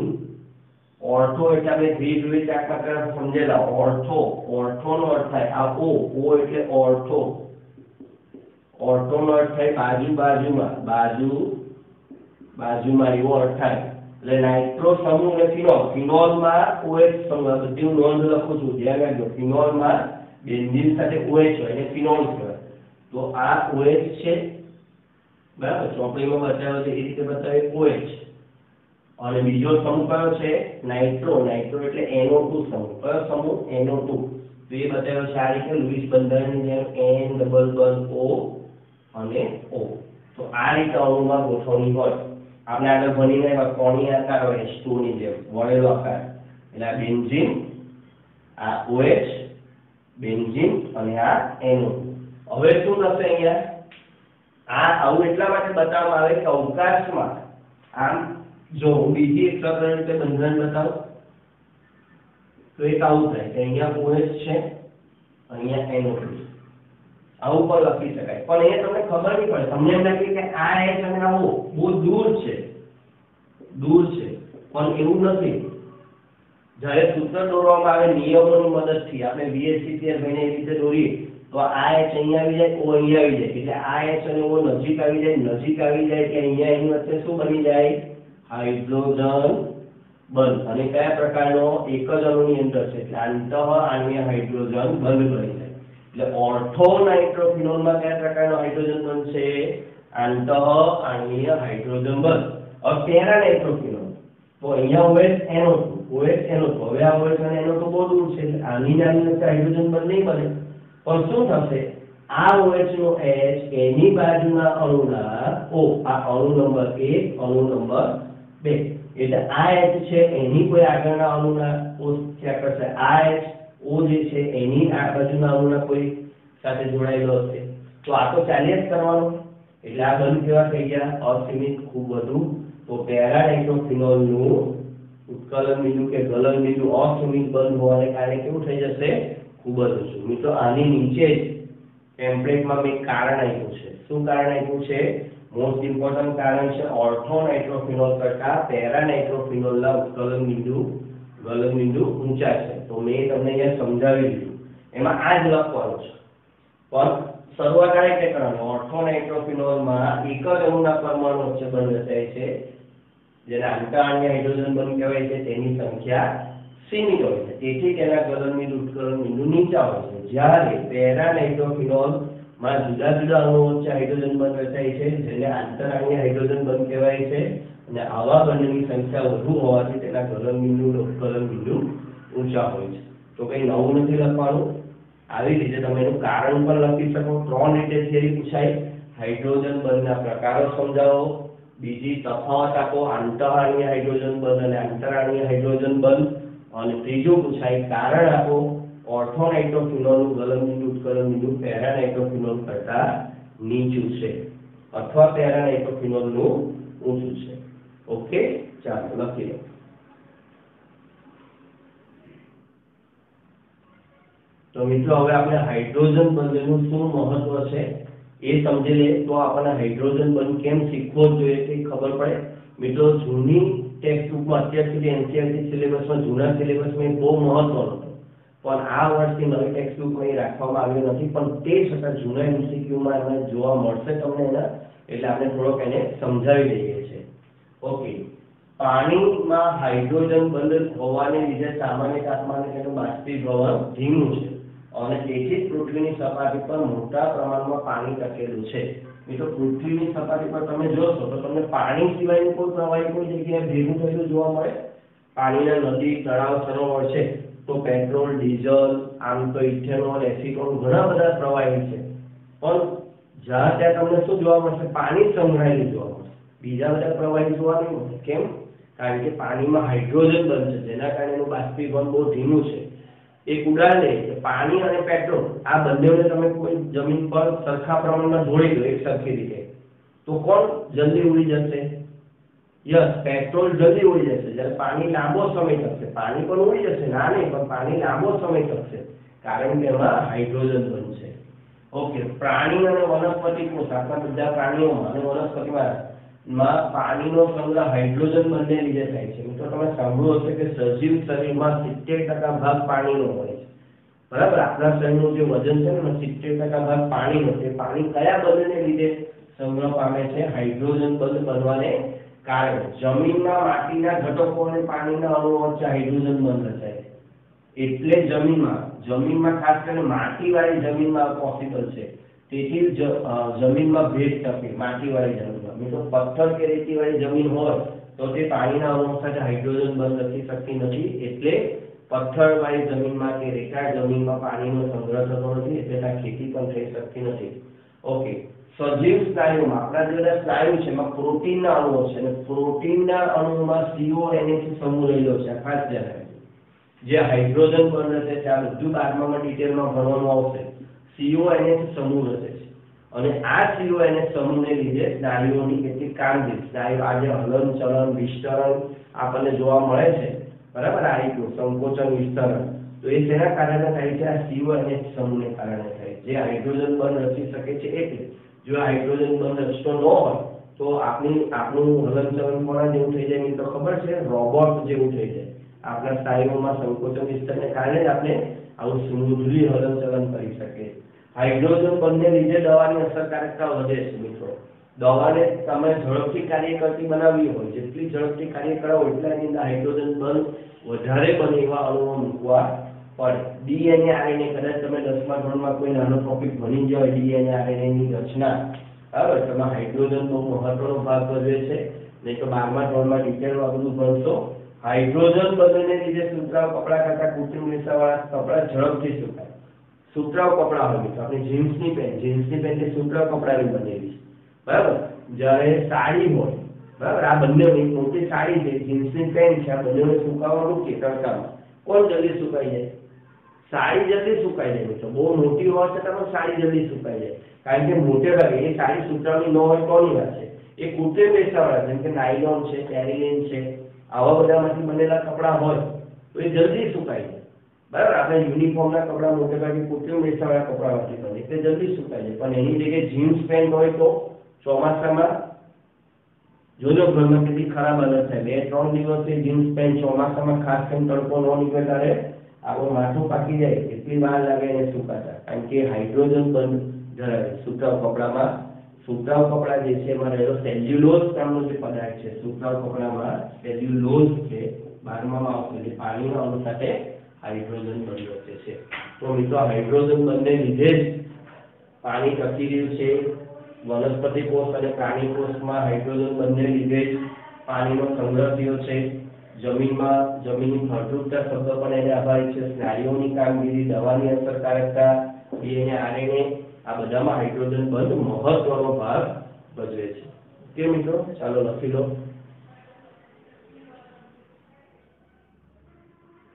ઓર્થો એટલે આપણે થ્રી જોઈએ ચાર તરફ સમજેલા ઓર્થોનો અર્થ થાય આ ઓ એટલે ઓર્થોનો અર્થ થાય બાજુમાં એવો અર્થ થાય એટલે નાઇટ્રો સમૂહ અને ફિનોલમાં OH સમૂહ બધું નોંધ લખું છું ધ્યાન રાખજો ફિનોલમાં બેન્ઝીન સાથે OH હોય એને ફિનોલ કહેવાય તો આ OH છે બરાબર ચોપડીમાં બતાવ્યો છે એ રીતે બતાવે OH અને બીજો સમૂહ કયો છે નાઇટ્રો એટલે NO2 સમૂહ કયો સમૂહ NO2 તો એ બતાવ્યો છે આ રીતે લુઈસ બંધારણની જેમ N ડબલ બંધ O અને O તો આ રીતે અણુમાં ગોઠવણી હોય આપણે આગળ ભણીને કોણી આકાર હોય H2 ની જેમ વળેલો આકાર એટલે આ બેન્ઝીન આ OH બેન્ઝીન અને આ NO2 હવે શું થશે અહીંયા આ આવું એટલા માટે બતાવવામાં આવે કે અવકાશમાં આમ જો હું બીજી એક સરળ રીતે બંધારણ બતાવું તો એક આવું થાય કે અહીંયા OH છે અહીંયા NO2 આવું પણ લખી શકાય પણ એ તમને ખબર નહીં પડે તમને એમ લાગે કે આ H અને આ O બહુ દૂર છે પણ એવું નથી જ્યારે સૂત્ર દોરવામાં આવે નિયમોની મદદથી આપણે BSc ત્યાં ભણીને એ રીતે દોરીએ તો આ H અહીંયા આવી જાય O અહીંયા આવી જાય એટલે આ H અને O નજીક આવી જાય કે અહીંયા એની વચ્ચે શું બની જાય હાઇડ્રોજન બંધ અને કયા પ્રકારનો એક જ અણુની અંદર છે એટલે આંતરઅણુય હાઇડ્રોજન બંધ બની જાય એટલે ઓર્થોનાઇટ્રોફિનોલમાં કયા પ્રકારનો હાઇડ્રોજન બંધ છે આંતરઅણુય હાઇડ્રોજન બંધ હવે પેરાનાઇટ્રોફિનોલ તો અહીંયા OH NO2 હવે આ OH અને NO2 બહુ દૂર છે એટલે આની વચ્ચે હાઇડ્રોજન બંધ નહીં બને પણ શું થશે આ OH નો H એની બાજુના અણુના O આ અણુ નંબર 1 અણુ નંબર 2 એટલે આ H છે એની કોઈ આગળના અણુના O ક્યાં કરશે આ H O જે છે એની આ બાજુના અણુના કોઈ સાથે જોડાયેલો હશે તો આ તો ચાલ્યા જ કરવાનું એટલે આ બંધ કેવા થઈ ગયા અસીમિત ખૂબ વધુ તો પેરાનાઇટ્રોફિનોલનું ઉત્કલન બિંદુ કે ગલન બિંદુ અસીમિત બંધ હોવાને કારણે કેવું થઈ જશે ખૂબ જ ઓછું મિત્રો આની નીચે જ ટેમ્પલેટમાં મેં કારણ આપ્યું છે શું કારણ આપ્યું છે મોસ્ટ ઇમ્પોર્ટન્ટ કારણ છે ઓર્થોનાઇટ્રોફિનોલ કરતા પેરાનાઇટ્રોફિનોલના ઉત્કલન બિંદુ ગલન બિંદુ ઊંચા છે તો મેં તમને અહીંયા સમજાવી દીધું એમાં આ જ લખવાનું છે પણ શરૂઆત આ રીતે કરવાની ઓર્થોનાઇટ્રોફિનોલમાં એક જ અણુના પરમાણુ વચ્ચે બંધ રચાય છે જેને આંતરઅણુય હાઇડ્રોજન બંધ કહેવાય છે તેની સંખ્યા સીમિત હોય છે તેથી તેના ગલન બિંદુ ઉત્કલન બિંદુ નીચા હોય છે જ્યારે પેરાનાઇટ્રોફિનોલમાં જુદા જુદા અણુઓ વચ્ચે હાઇડ્રોજન બંધ રચાય છે જેને આંતરઅણુય હાઇડ્રોજન બંધ કહેવાય છે અને આવા બંધની સંખ્યા વધુ હોવાથી તેના ગલન બિંદુ અને ઉત્કલન બિંદુ ઊંચા હોય છે તો કંઈ નવું નથી લખવાનું આવી રીતે તમે એનું કારણ પણ લખી શકો ત્રણ રીતે થિયરી પૂછાય હાઇડ્રોજન બંધના પ્રકારો સમજાવો, બીજી તફાવત આપો આંતરાણીય હાઇડ્રોજન બંધ અને આંતરાણીય હાઇડ્રોજન બંધ, અને ત્રીજું પૂછાય કારણ આપો ઓર્થોનાઇટ્રોફિનોલનું ગલનબિંદુ ઉત્કલનબિંદુ પેરાનાઇટ્રોફિનોલ કરતા નીચું છે અથવા પેરાનાઇટ્રોફિનોલનું ઊંચું છે. ઓકે, ચાલો લખી લો. તો મિત્રો હવે આપણે હાઇડ્રોજન બંધનું શું મહત્વ છે એ સમજી લઈએ તો આપણને હાઇડ્રોજન બંધ કેમ શીખવો જોઈએ તે ખબર પડે. મિત્રો જૂની ટેક્સ્ટ બુકમાં અત્યાર સુધી એનસીઈઆરટી સિલેબસમાં જૂના સિલેબસમાં બહુ મહત્વનો હતો, પણ આ વર્ષથી નવી ટેક્સ્ટ બુકમાં એ રાખવામાં આવ્યું નથી, પણ તે છતાં જૂના એમસીક્યુમાં એમને જોવા મળશે તમને એના, એટલે આપણે થોડોક એને સમજાવી દઈએ છીએ. ઓકે, પાણીમાં હાઇડ્રોજન બંધ હોવાને લીધે સામાન્ય તાપમાને તેનું બાષ્પીભવન ધીમું છે અને તેથી જ પૃથ્વીની સપાટી પર મોટા પ્રમાણમાં પાણી ટકેલું છે. મિત્રો પૃથ્વીની સપાટી પર તમે જોશો તો તમને પાણી સિવાયનું કોઈ પ્રવાહી કોઈ જગ્યાએ ભેગું થયેલું જોવા મળે? પાણીના નદી, તળાવ, સરોવર છે તો પેટ્રોલ, ડીઝલ, આમ તો ઇથેનોલ, એસિટોન ઘણા બધા પ્રવાહી છે, પણ જ્યાં ત્યાં તમને શું જોવા મળશે? પાણી સંગ્રહાયેલું જોવા મળશે, બીજા બધા પ્રવાહી જોવા નહીં મળે. કેમ? કારણ કે પાણીમાં હાઇડ્રોજન બંધ છે, જેના કારણે એનું બાષ્પીભવન બહુ ધીમું છે. એક ઉદાહરણ લે કે પાણી અને પેટ્રોલ આ બંનેને તમે કોઈ જમીન પર સરખા પ્રમાણમાં ઢોળી દો એક સરખી રીતે, તો કોણ જલ્દી ઉડી જશે? યસ, પેટ્રોલ જલ્દી ઉડી જશે, જ્યારે પાણી લાંબો સમય ટકશે. પાણી પણ ઉડી જશે, ના નહીં, પણ પાણી લાંબો સમય ટકશે કારણ કે એમાં હાઇડ્રોજન બંધ છે. ઓકે, પ્રાણી અને વનસ્પતિ કોષ, આપણા બધા પ્રાણીઓમાં અને વનસ્પતિમાં પાણીનો સંગ્રહ હાઇડ્રોજન બંધને લીધે થાય છે. મિત્રો તમે સાંભળ્યું હશે કે સજીવ શરીરમાં 70% ભાગ પાણીનો હોય છે, બરાબર? આપણા શરીરનું જે વજન છે ને 70% ભાગ પાણીનો છે. પાણી કયા બંધને લીધે સંગ્રહ પામે છે? હાઇડ્રોજન બંધ બનવાને કારણે. જમીનમાં માટીના ઘટકો અને પાણીના અણુઓ વચ્ચે હાઇડ્રોજન બંધ રચાય છે, એટલે જમીનમાં ખાસ કરીને માટીવાળી જમીનમાં પોસિબલ છે. તેથી જમીનમાં ભેજ ટકે માટીવાળી જમીનમાં. મિત્રો પથ્થર કે રેતીવાળી જમીન હોય તો તે પાણીના અણુઓ સાથે હાઇડ્રોજન બંધ રચી શકતી નથી, એટલે પથ્થરવાળી જમીનમાં કે રેતાળ જમીનમાં પાણીનો સંગ્રહ થતો નથી, એટલે ત્યાં ખેતી પણ થઈ શકતી નથી. ઓકે, સજીવ સ્નાયુમાં આપણા જે બધા સ્નાયુ છે એમાં પ્રોટીનના અણુઓ છે, અને પ્રોટીનના અણુઓમાં CONH સમૂહ રહેલો છે. ખાસ ધ્યાન રાખજો, જે હાઇડ્રોજન બંધ રચે છે, આ બધું 12માં ડિટેલમાં ભણવાનું આવશે. CONH સમૂહ રચે છે, અને આ CONH સમૂહને લીધે સ્નાયુઓની કેટલીક કામગીરી, સ્નાયુ આજે હલનચલન, વિસ્તરણ આપણને જોવા મળે છે, બરાબર? આ રીતનું સંકોચન, વિસ્તરણ, તો એ તેના કારણે થાય છે, આ CONH સમૂહને કારણે થાય, જે હાઇડ્રોજન બંધ રચી શકે છે. એટલે જો હાઇડ્રોજન બંધ રચતો ન હોય તો આપણું હલનચલન કોના જેવું થઈ જાય? મિત્રો ખબર છે? રોબોટ જેવું થઈ જાય. આપણા સ્નાયુઓમાં સંકોચન વિસ્તરણને કારણે જ આપણે આવું સ્મૂધલી હલનચલન કરી શકીએ. હાઇડ્રોજન બંધને લીધે દવાની અસરકારકતા વધે છે. મિત્રો દવાને તમે ઝડપથી કાર્ય કરતી બનાવવી હોય, જેટલી ઝડપથી કાર્ય કરાવો એટલા એની અંદર હાઇડ્રોજન બંધ વધારે બને એવા અણુઓ મૂકવા પડે. ડીએનએ આરએનએ, કદાચ તમે 10મા ધોરણમાં કોઈ નાનો ટોપિક ભણી ગયા હોય, ડીએનએ આરએનએ ની રચના, બરાબર? તેમાં હાઇડ્રોજન બહુ મહત્વનો ભાગ ભજવે છે. નહીં તો 12મા ધોરણમાં ડિટેલમાં બધું ભણશો. હાઇડ્રોજન બંધને લીધે સુતરાઉ કપડા કરતા કૃત્રિમ રેસાવાળા કપડા ઝડપથી સુકાય. સુતરાઉ કપડા હોય, આપણી જીન્સની પેન્ટ એ સુતરાઉ કપડાની બનેલી છે, બરાબર? જ્યારે સાડી હોય, બરાબર, આ બંને મોટી સાડી છે, જીન્સની પેન્ટ છે, આ બંનેને સુકાવવા મૂકીએ તડકામાં, કોણ જલ્દી સુકાઈ જાય? સાડી જલ્દી સુકાઈ જાય. મિત્રો બહુ મોટી હોવા છતાં પણ સાડી જલ્દી સુકાઈ જાય, કારણ કે મોટે ભાગે એ સાડી સુતરાઉની ન હોય તોની વાત છે, એ કૃત્રિમ રેસાવાળા જેમ કે નાયલોન છે, ટેરિલિન છે, આવા બધામાંથી બનેલા કપડા હોય તો એ જલ્દી સુકાઈ જાય, બરાબર? આપણે યુનિફોર્મના કપડા મોટે ભાગે કૃત્રિમ રેસાવાળા કપડામાંથી બને, એટલે જલ્દી સુકાઈ જાય. પણ એની જગ્યાએ જીન્સ પેન્ટ હોય તો ચોમાસામાં જોજો ઘરમાં કેટલી ખરાબ હાલત થાય. 2-3 દિવસથી જીન્સ પેન્ટ ચોમાસામાં ખાસ કરીને તડકો ન નીકળે ત્યારે આપણું માથું પાકી જાય, એટલી વાર લાગે એને સુકાતા, કારણ કે હાઇડ્રોજન બંધ ધરાવે. સુતરાઉ કપડામાં, સુતરાઉ કપડા જે છે એમાં રહેલો સેલ્યુલોઝ નામનો જે પદાર્થ છે, સુતરાઉ કપડામાં સેલ્યુલોઝ છે, 12માં આવશે, જે પાણીના અણુ સાથે હાઇડ્રોજન બંધ રચે છે. તો મિત્રો હાઇડ્રોજન બંધને લીધે જ પાણી ટકી રહ્યું છે. વનસ્પતિ કોષ અને પ્રાણી કોષમાં હાઇડ્રોજન બંધને લીધે જ પાણીનો સંગ્રહ થયો છે. જમીનની ફળદ્રુપતા શબ્દ પણ એને આભારી છે. સ્નાયુઓની કામગીરી, દવાની અસરકારકતા, ડીએનએ આરએનએ આ બધામાં હાઇડ્રોજન બંધ મહત્વનો ભાગ ભજવે છે. ઓકે મિત્રો, ચાલો લખી લો.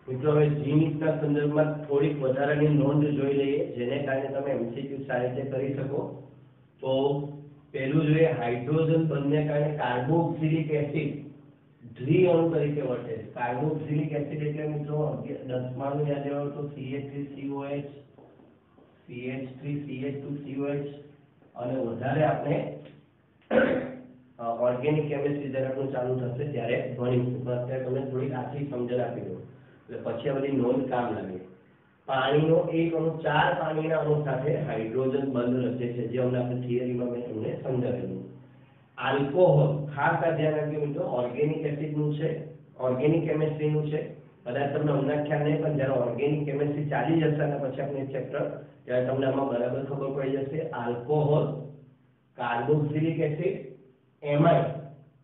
મિત્રો હવે જીનના સંદર્ભમાં થોડીક વધારાની નોંધ જોઈ લઈએ, જેને કારણે તમે એમસીક્યુ સારી રીતે કરી શકો. તો પહેલું જોઈએ, હાઇડ્રોજન બંધને કારણે કાર્બોક્સિલિક એસિડ દ્વિઅણુ તરીકે વર્તે છે. કાર્બોક્સિલિક એસિડ એટલે મિત્રો 10માનું યાદ રાખો તો CH3COH, CH3CH2COH, અને વધારે આપણે ઓર્ગેનિક કેમિસ્ટ્રી જ્યારે આપણું ચાલુ થશે ત્યારે ભણીશું. અત્યારે તમને થોડી આખી સમજણ આપી દઉં એટલે પછી આ બધી નોંધ કામ લાગે. પાણીનો એક અણુ 4 પાણીના અણુ સાથે હાઇડ્રોજન બંધ રચે છે, જે અમને આપણે થિયરીમાં મેં તમને સમજાવેલું. આલ્કોહોલ ખાસ આ ધ્યાન રાખજો મિત્રો, ઓર્ગેનિક એસિડનું છે, ઓર્ગેનિક કેમિસ્ટ્રીનું છે. કદાચ તમને હમણાં ખ્યાલ નહીં, પણ જ્યારે ઓર્ગેનિક કેમિસ્ટ્રી ચાલી જશે અને પછી આપણે ચેપ્ટર ત્યારે તમને આમાં બરાબર ખબર પડી જશે. આલ્કોહોલ, કાર્બોક્સિલિક એસિડ, એમાઇડ,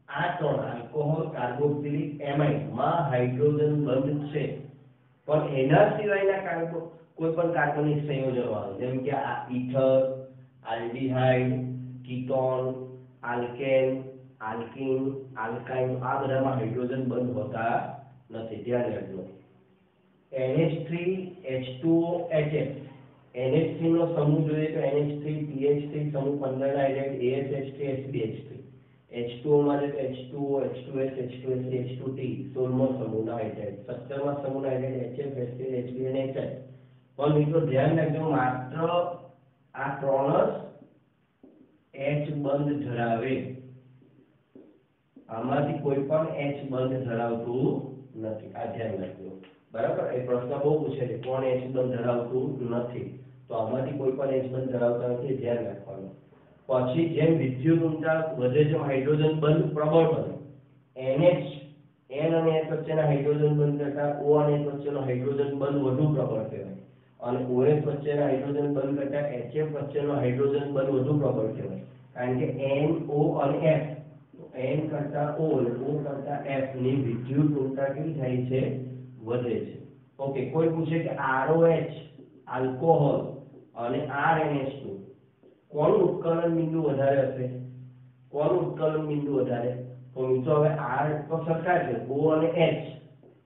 આ ત્રણ આલ્કોહોલ, કાર્બોક્સિલિક, એમાઇડ માં હાઇડ્રોજન બંધ છે. પણ એના સિવાયના કોઈ પણ કાર્બનિક સંયોજનો આવે, જેમ કે આ ether, aldehyde, ketone, alkane, alkene, alkyne, આ બધામાં હાઇડ્રોજન બંધ હોતા નથી. ધ્યાન રાખજો. NH3H2OHF, NH3 નો સમૂહ જોઈએ તો NH3PH3 સમૂહ 15 ના હાઇડ્રાઇડ, ASH3SBH3, H2O માં છે H2O, H2S, H2SC, H2T 16મો સમૂહના હાઇડ્રાઇડ, 17મા સમૂહના હાઇડ્રાઇડ HF, HC, HB અને HI. પણ મિત્રો ધ્યાન રાખજો, માત્ર આ ત્રણ જ H બંધ ધરાવે, આમાંથી કોઈ પણ H બંધ ધરાવતું નથી. આ ધ્યાન રાખજો, બરાબર. એ પ્રશ્ન બહુ પૂછે છે, કોણ H બંધ ધરાવતું નથી, તો આમાંથી કોઈ પણ H બંધ ધરાવતા નથી, ધ્યાન રાખવાનું. પછી જેમ વિદ્યુત ઊર્જા વધે છે હાઇડ્રોજન બંધ પ્રબળ બને. NH, N અને H વચ્ચેના હાઇડ્રોજન બંધ કરતા O અને H વચ્ચેનો હાઇડ્રોજન બંધ વધુ પ્રબળ કહેવાય, અને OH વચ્ચેના હાઇડ્રોજન બંધ કરતા HF વચ્ચેનો હાઇડ્રોજન બંધ વધુ પ્રબળ કહેવાય. કારણ કે N, O અને F, N કરતા O અને O કરતા F ની વિદ્યુત ઊર્જા કેવી થાય છે? વધે છે. ઓકે, કોઈ પૂછે કે ROH, આલ્કોહોલ અને RNH2 કોનું ઉત્કલન બિંદુ વધારે હશે? કોનું ઉત્કલન બિંદુ વધારે? તો મિત્રો હવે R તો સરખા છે, O અને H,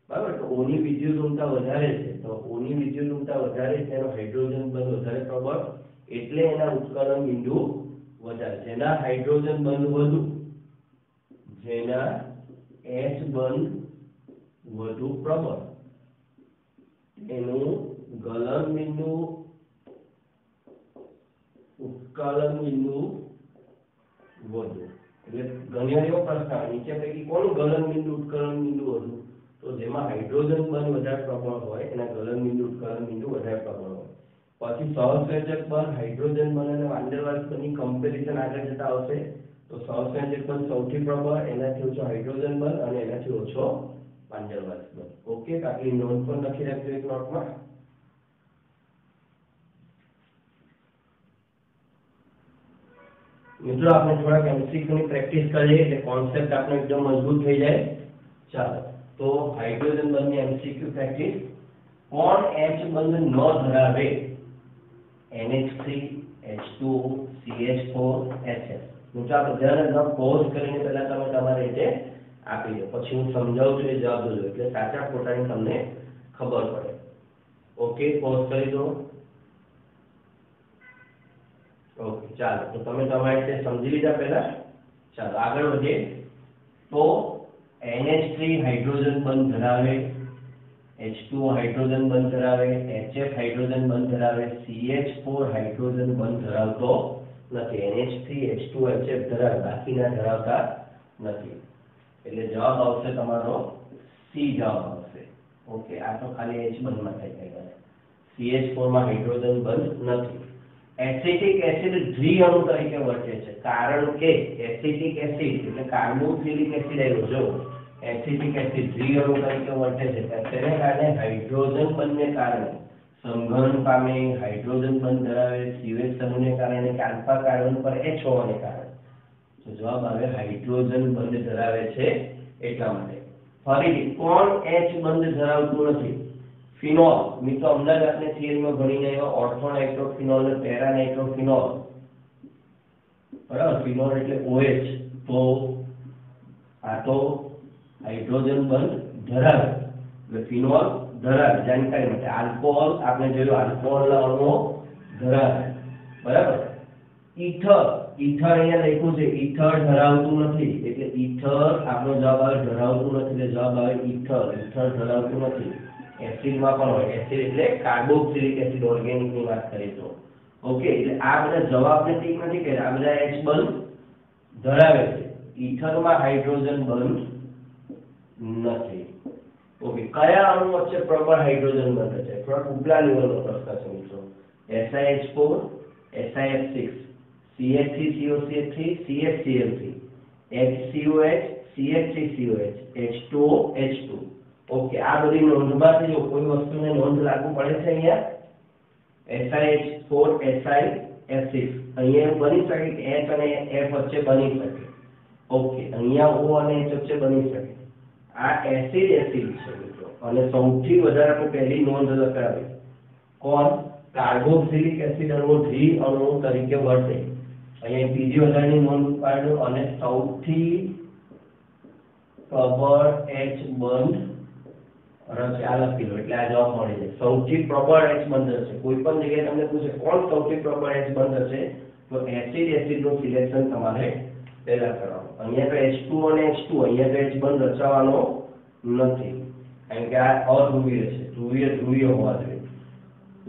બરાબર. તો O ની વિદ્યુત ઊર્જા વધારે છે, તો O ની વિદ્યુત ઊર્જા વધારે છે, એનો હાઇડ્રોજન બંધ વધારે પ્રબળ, એટલે એના ઉત્કલન બિંદુ વધારે. જેના હાઇડ્રોજન બંધ વધુ, જેના H બંધ વધુ પ્રબળ, એનું ગલન બિંદુ, ઉત્કલન બિંદુ વધુ. એટલે ઘણી વાર એવો પ્રશ્ન આવે, નીચે પૈકી કોનું ગલન બિંદુ, ઉત્કલન બિંદુ વધુ? તો જેમાં હાઇડ્રોજન બંધ વધારે પ્રબળ હોય એના ગલન બિંદુ, ઉત્કલન બિંદુ વધારે પ્રબળ હોય. પછી સહસંયોજક બંધ, હાઇડ્રોજન બંધ અને વાન ડેર વાલ્સ બંધની કમ્પેરિઝન આગળ જતા આવશે. તો સહસંયોજક બંધ સૌથી પ્રબળ, એનાથી ઓછો હાઇડ્રોજન બંધ અને એનાથી ઓછો વાન ડેર વાલ્સ બંધ. ઓકે, તો આટલી નોંધ પણ લખી રાખજો એક નોટમાં. મિત્રો આપણે થોડાક એમસીક્યુની પ્રેક્ટિસ કરીએ એટલે કોન્સેપ્ટ આપણો એકદમ મજબૂત થઈ જાય. ચાલો, તો હાઇડ્રોજન બંધની એમસીક્યુ પ્રેક્ટિસ. કોણ H બંધ ન ધરાવે? NH3, H2O, CH4, HF. મિત્રો આ બધાને પોઝ કરીને પહેલા તમે તમારી રીતે આપી દો, પછી હું સમજાવું છું, એ જવાબ દો એટલે સાચા ખોટાની તમને ખબર પડે. ઓકે, પોઝ કરી દો. ઓકે, ચાલો, તો તમે તમારી રીતે સમજી લીધા પહેલા. ચાલો આગળ વધીએ. તો NH3 હાઇડ્રોજન બંધ ધરાવે, H2O હાઇડ્રોજન બંધ ધરાવે, HF હાઇડ્રોજન બંધ ધરાવે, CH4 હાઇડ્રોજન બંધ ધરાવતો નથી. NH3, H2O, HF ધરાવે, બાકીના ધરાવતા નથી. એટલે જવાબ આવશે તમારો C જવાબ આવશે. ઓકે, આ તો ખાલી H બંધમાં થઈ જાય. CH4 માં હાઇડ્રોજન બંધ નથી. એસિટિક એસિડ દ્વિઅણુ તરીકે વર્તે છે, કારણ કે એસિટિક એસિડ એટલે કાર્બોક્સિલિક એસિડ આવ્યો, જો એસિટિક એસિડ દ્વિઅણુ તરીકે વર્તે છે, તેને કારણે હાઇડ્રોજન બંધને કારણે સંઘનન પામે, હાઇડ્રોજન બંધ ધરાવે, CH સમૂહને કારણે કે આલ્ફા કાર્બન પર H હોવાને કારણે. તો જવાબ આવે હાઇડ્રોજન બંધ ધરાવે છે એટલા માટે. ફરીથી કોણ H બંધ ધરાવતું નથી? ફિનોલ મિત્રો હમણાં જ આપણે થિયરીમાં ભણીને આવ્યા ઓર્થો નાઇટ્રોફિનોલ અને પેરા નાઇટ્રોફિનોલ, બરાબર. ફિનોલ એટલે OH, તો આ તો હાઇડ્રોજન બંધ ધરાવે એટલે ફિનોલ ધરાવે. જાણકારી માટે આલ્કોહોલ આપણે જોયું આલ્કોહોલના અણુઓ ધરાવે, બરાબર. ઈથર, ઈથર અહીંયા લખ્યું છે ઈથર ધરાવતું નથી એટલે ઈથર આપણો જવાબ આવે ધરાવતું નથી એટલે જવાબ આવે ઈથર. ઈથર ધરાવતું નથી. એસિડમાં પણ હોય, એસિડ એટલે કાર્બોક્સિલિક એસિડ ઓર્ગેનિક ની વાત કરીએ તો ઓકે. એટલે આ બધા જવાબને ઠીક નથી કે આ બધા H બંધ ધરાવે છે. ઈથરમાં હાઇડ્રોજન બંધ નથી. ઓકે, કયા અણુ વચ્ચે પ્રબળ હાઇડ્રોજન બંધ છે? થોડા ઉપલા લેવલનો પ્રશ્ન છે મિત્રો. SiH4, SiF6, CH3COCH3, CHCl3, HCOH, CH3COH, H2O, H2. Okay, આ બધી નોંધમાંથી જો કોઈ વસ્તુને નોંધ લાગુ પડે છે અહીંયા SiH4, SiF6 અહીંયા બની શકે કે H અને F વચ્ચે બની શકે. ઓકે, અહીંયા O અને H વચ્ચે બની શકે. આ એસિડ એસિડ છે મિત્રો અને સૌથી વધારે આપણે પહેલી નોંધ લગાવી કોણ? કાર્બોક્સિલિક એસિડ અણુ દ્વિ અણુ તરીકે વર્તે. અહીંયા બીજી વધારાની નોંધ પાડો અને સૌથી પ્રબળ H બંધ રચે. આ લખી લો એટલે આ જવાબ મળી જાય. સૌથી પ્રબળ H બંધ હશે. કોઈ પણ જગ્યાએ તમને પૂછે કોણ સૌથી પ્રબળ H બંધ હશે તો એસિડ એસિડ નું સિલેક્શન તમારે પહેલા કરવાનું. અહીંયા તો H2 અને H2 અહીંયા તો H બંધ રચાવાનો નથી કારણ કે આ અધ્રુવીય છે. ધ્રુવીય હોવા જોઈએ.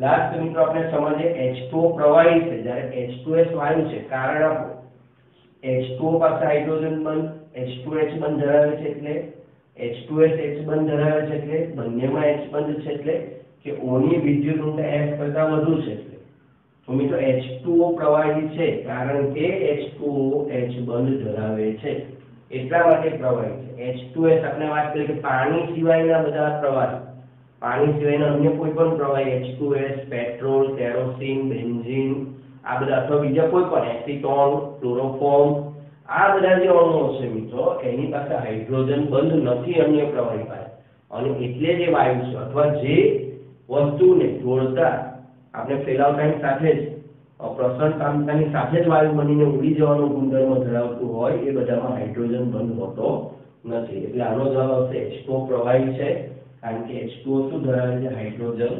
લાસ્ટ મિત્રો આપણે સમજીએ H2O પ્રવાહી છે જ્યારે H2S વાયુ છે. કારણ આપો H2O પાસે હાઇડ્રોજન બંધ H2H બંધ ધરાવે છે એટલે H2S H બંધ ધરાવે છે એટલે બંનેમાં H બંધ છે એટલે કે O ની વિદ્યુત ઊર્જા F કરતા વધુ છે એટલે તો મિત્રો H2O પ્રવાહી છે કારણ કે H2O H બંધ ધરાવે છે એટલા માટે પ્રવાહી છે. H2S આપણે વાત કરીએ કે પાણી સિવાયના બધા પ્રવાહી, પાણી સિવાયના અન્ય કોઈ પણ પ્રવાહી H2S, પેટ્રોલ, કેરોસીન, બેન્ઝીન આ બધા અથવા બીજા કોઈ પણ એસિટોન, ક્લોરોફોર્મ આ બધા જે અણુઓ છે મિત્રો એની પાસે હાઇડ્રોજન બંધ નથી અન્ય પ્રવાહી પાસે અને એટલે જે વાયુ છે અથવા જે વસ્તુને જોડતા આપણે ફેલાવતાની સાથે જ પ્રસરણ પામતાની સાથે જ વાયુ બનીને ઉડી જવાનો ગુણધર્મ ધરાવતું હોય એ બધામાં હાઇડ્રોજન બંધ હોતો નથી. એટલે આનો જવાબ આવશે H2O પ્રવાહી છે કારણ કે H2O શું ધરાવે છે? હાઇડ્રોજન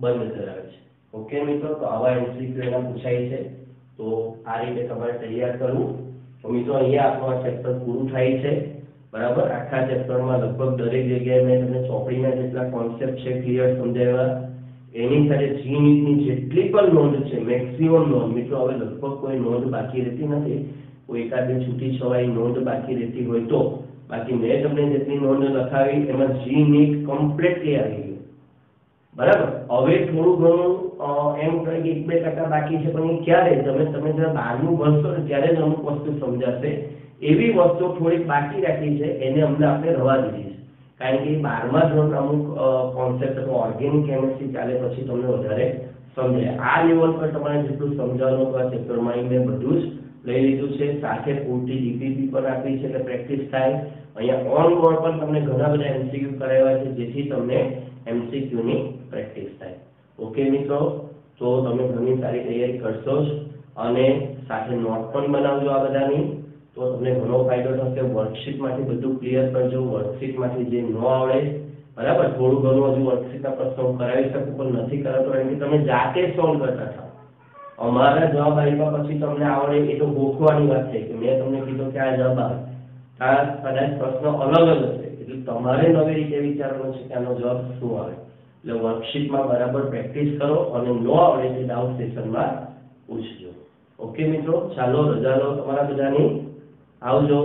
બંધ ધરાવે છે. ઓકે મિત્રો, તો આવા MCQ એના પૂછાય છે તો આ રીતે તમારે તૈયાર કરવું. તો મિત્રો અહીંયા આપણું આ ચેપ્ટર પૂરું થાય છે, બરાબર. આખા ચેપ્ટરમાં લગભગ દરેક જગ્યાએ મેં તમને ચોપડીના જેટલા કોન્સેપ્ટ છે ક્લિયર સમજાવ્યા. એની સાથે જીનીટની જેટલી પણ નોંધ છે મેક્સિમમ નોંધ મિત્રો હવે લગભગ કોઈ નોંધ બાકી રહેતી નથી. કોઈ એકાદ બે છૂટી છવાઈ નોંધ બાકી રહેતી હોય તો, બાકી મેં તમને જેટલી નોંધ લખાવી એમાં જીનીટ કમ્પ્લીટલી આવી ગયું, બરાબર. હવે થોડું ઘણું એમ કહે કે 1-2% બાકી છે પણ એ ક્યારે તમે જ્યારે 12મું ભણશો ને ત્યારે જ અમુક વસ્તુ સમજાશે. એવી વસ્તુ થોડીક બાકી રાખી છે એને અમને આપણે રવા દીધી છે કારણ કે 12મા ધોરણ અમુક કોન્સેપ્ટ ઓર્ગેનિક કેમિસ્ટ્રી ચાલે પછી તમને વધારે સમજાય. આ લેવલ પર તમારે જેટલું સમજાવવાનું આ ચેપ્ટરમાં મેં બધું જ લઈ લીધું છે. સાથે પૂરતી DPP પણ આપી છે એટલે પ્રેક્ટિસ થાય. અહીંયા ઓન બોર્ડ પણ તમને ઘણા બધા MCQ કરાવ્યા છે જેથી તમને MCQ ની પ્રેક્ટિસ થાય. ઓકે મિત્રો, તો તમે ઘણી સારી તૈયારી કરશો જ અને સાથે નોટ પણ બનાવજો આ બધાની તો તમને ઘણો ફાયદો થશે. વર્કશીટમાંથી બધું ક્લિયર કરજો. વર્કશીટમાંથી જે ન આવડે, બરાબર, થોડું ઘણું હજુ વર્કશીટના પ્રશ્નો કરાવી શકું પણ નથી કરાતો કારણ કે તમે જાતે સોલ્વ કરતા થાઓ. અમારા જવાબ આપ્યા પછી તમને આવડે એ તો ગોખવાની વાત થઈ કે મેં તમને કીધું કે આ જવાબ આવે આ કદાચ પ્રશ્ન અલગ જ હશે એટલે તમારે નવી રીતે વિચારવાનું છે કે આનો જવાબ શું આવે. એટલે વર્કશીટમાં બરાબર પ્રેક્ટિસ કરો અને ન આવડે તે ડાઉટ સેશનમાં પૂછજો. ઓકે મિત્રો, ચાલો રજા લો તમારા બધાની. આવજો.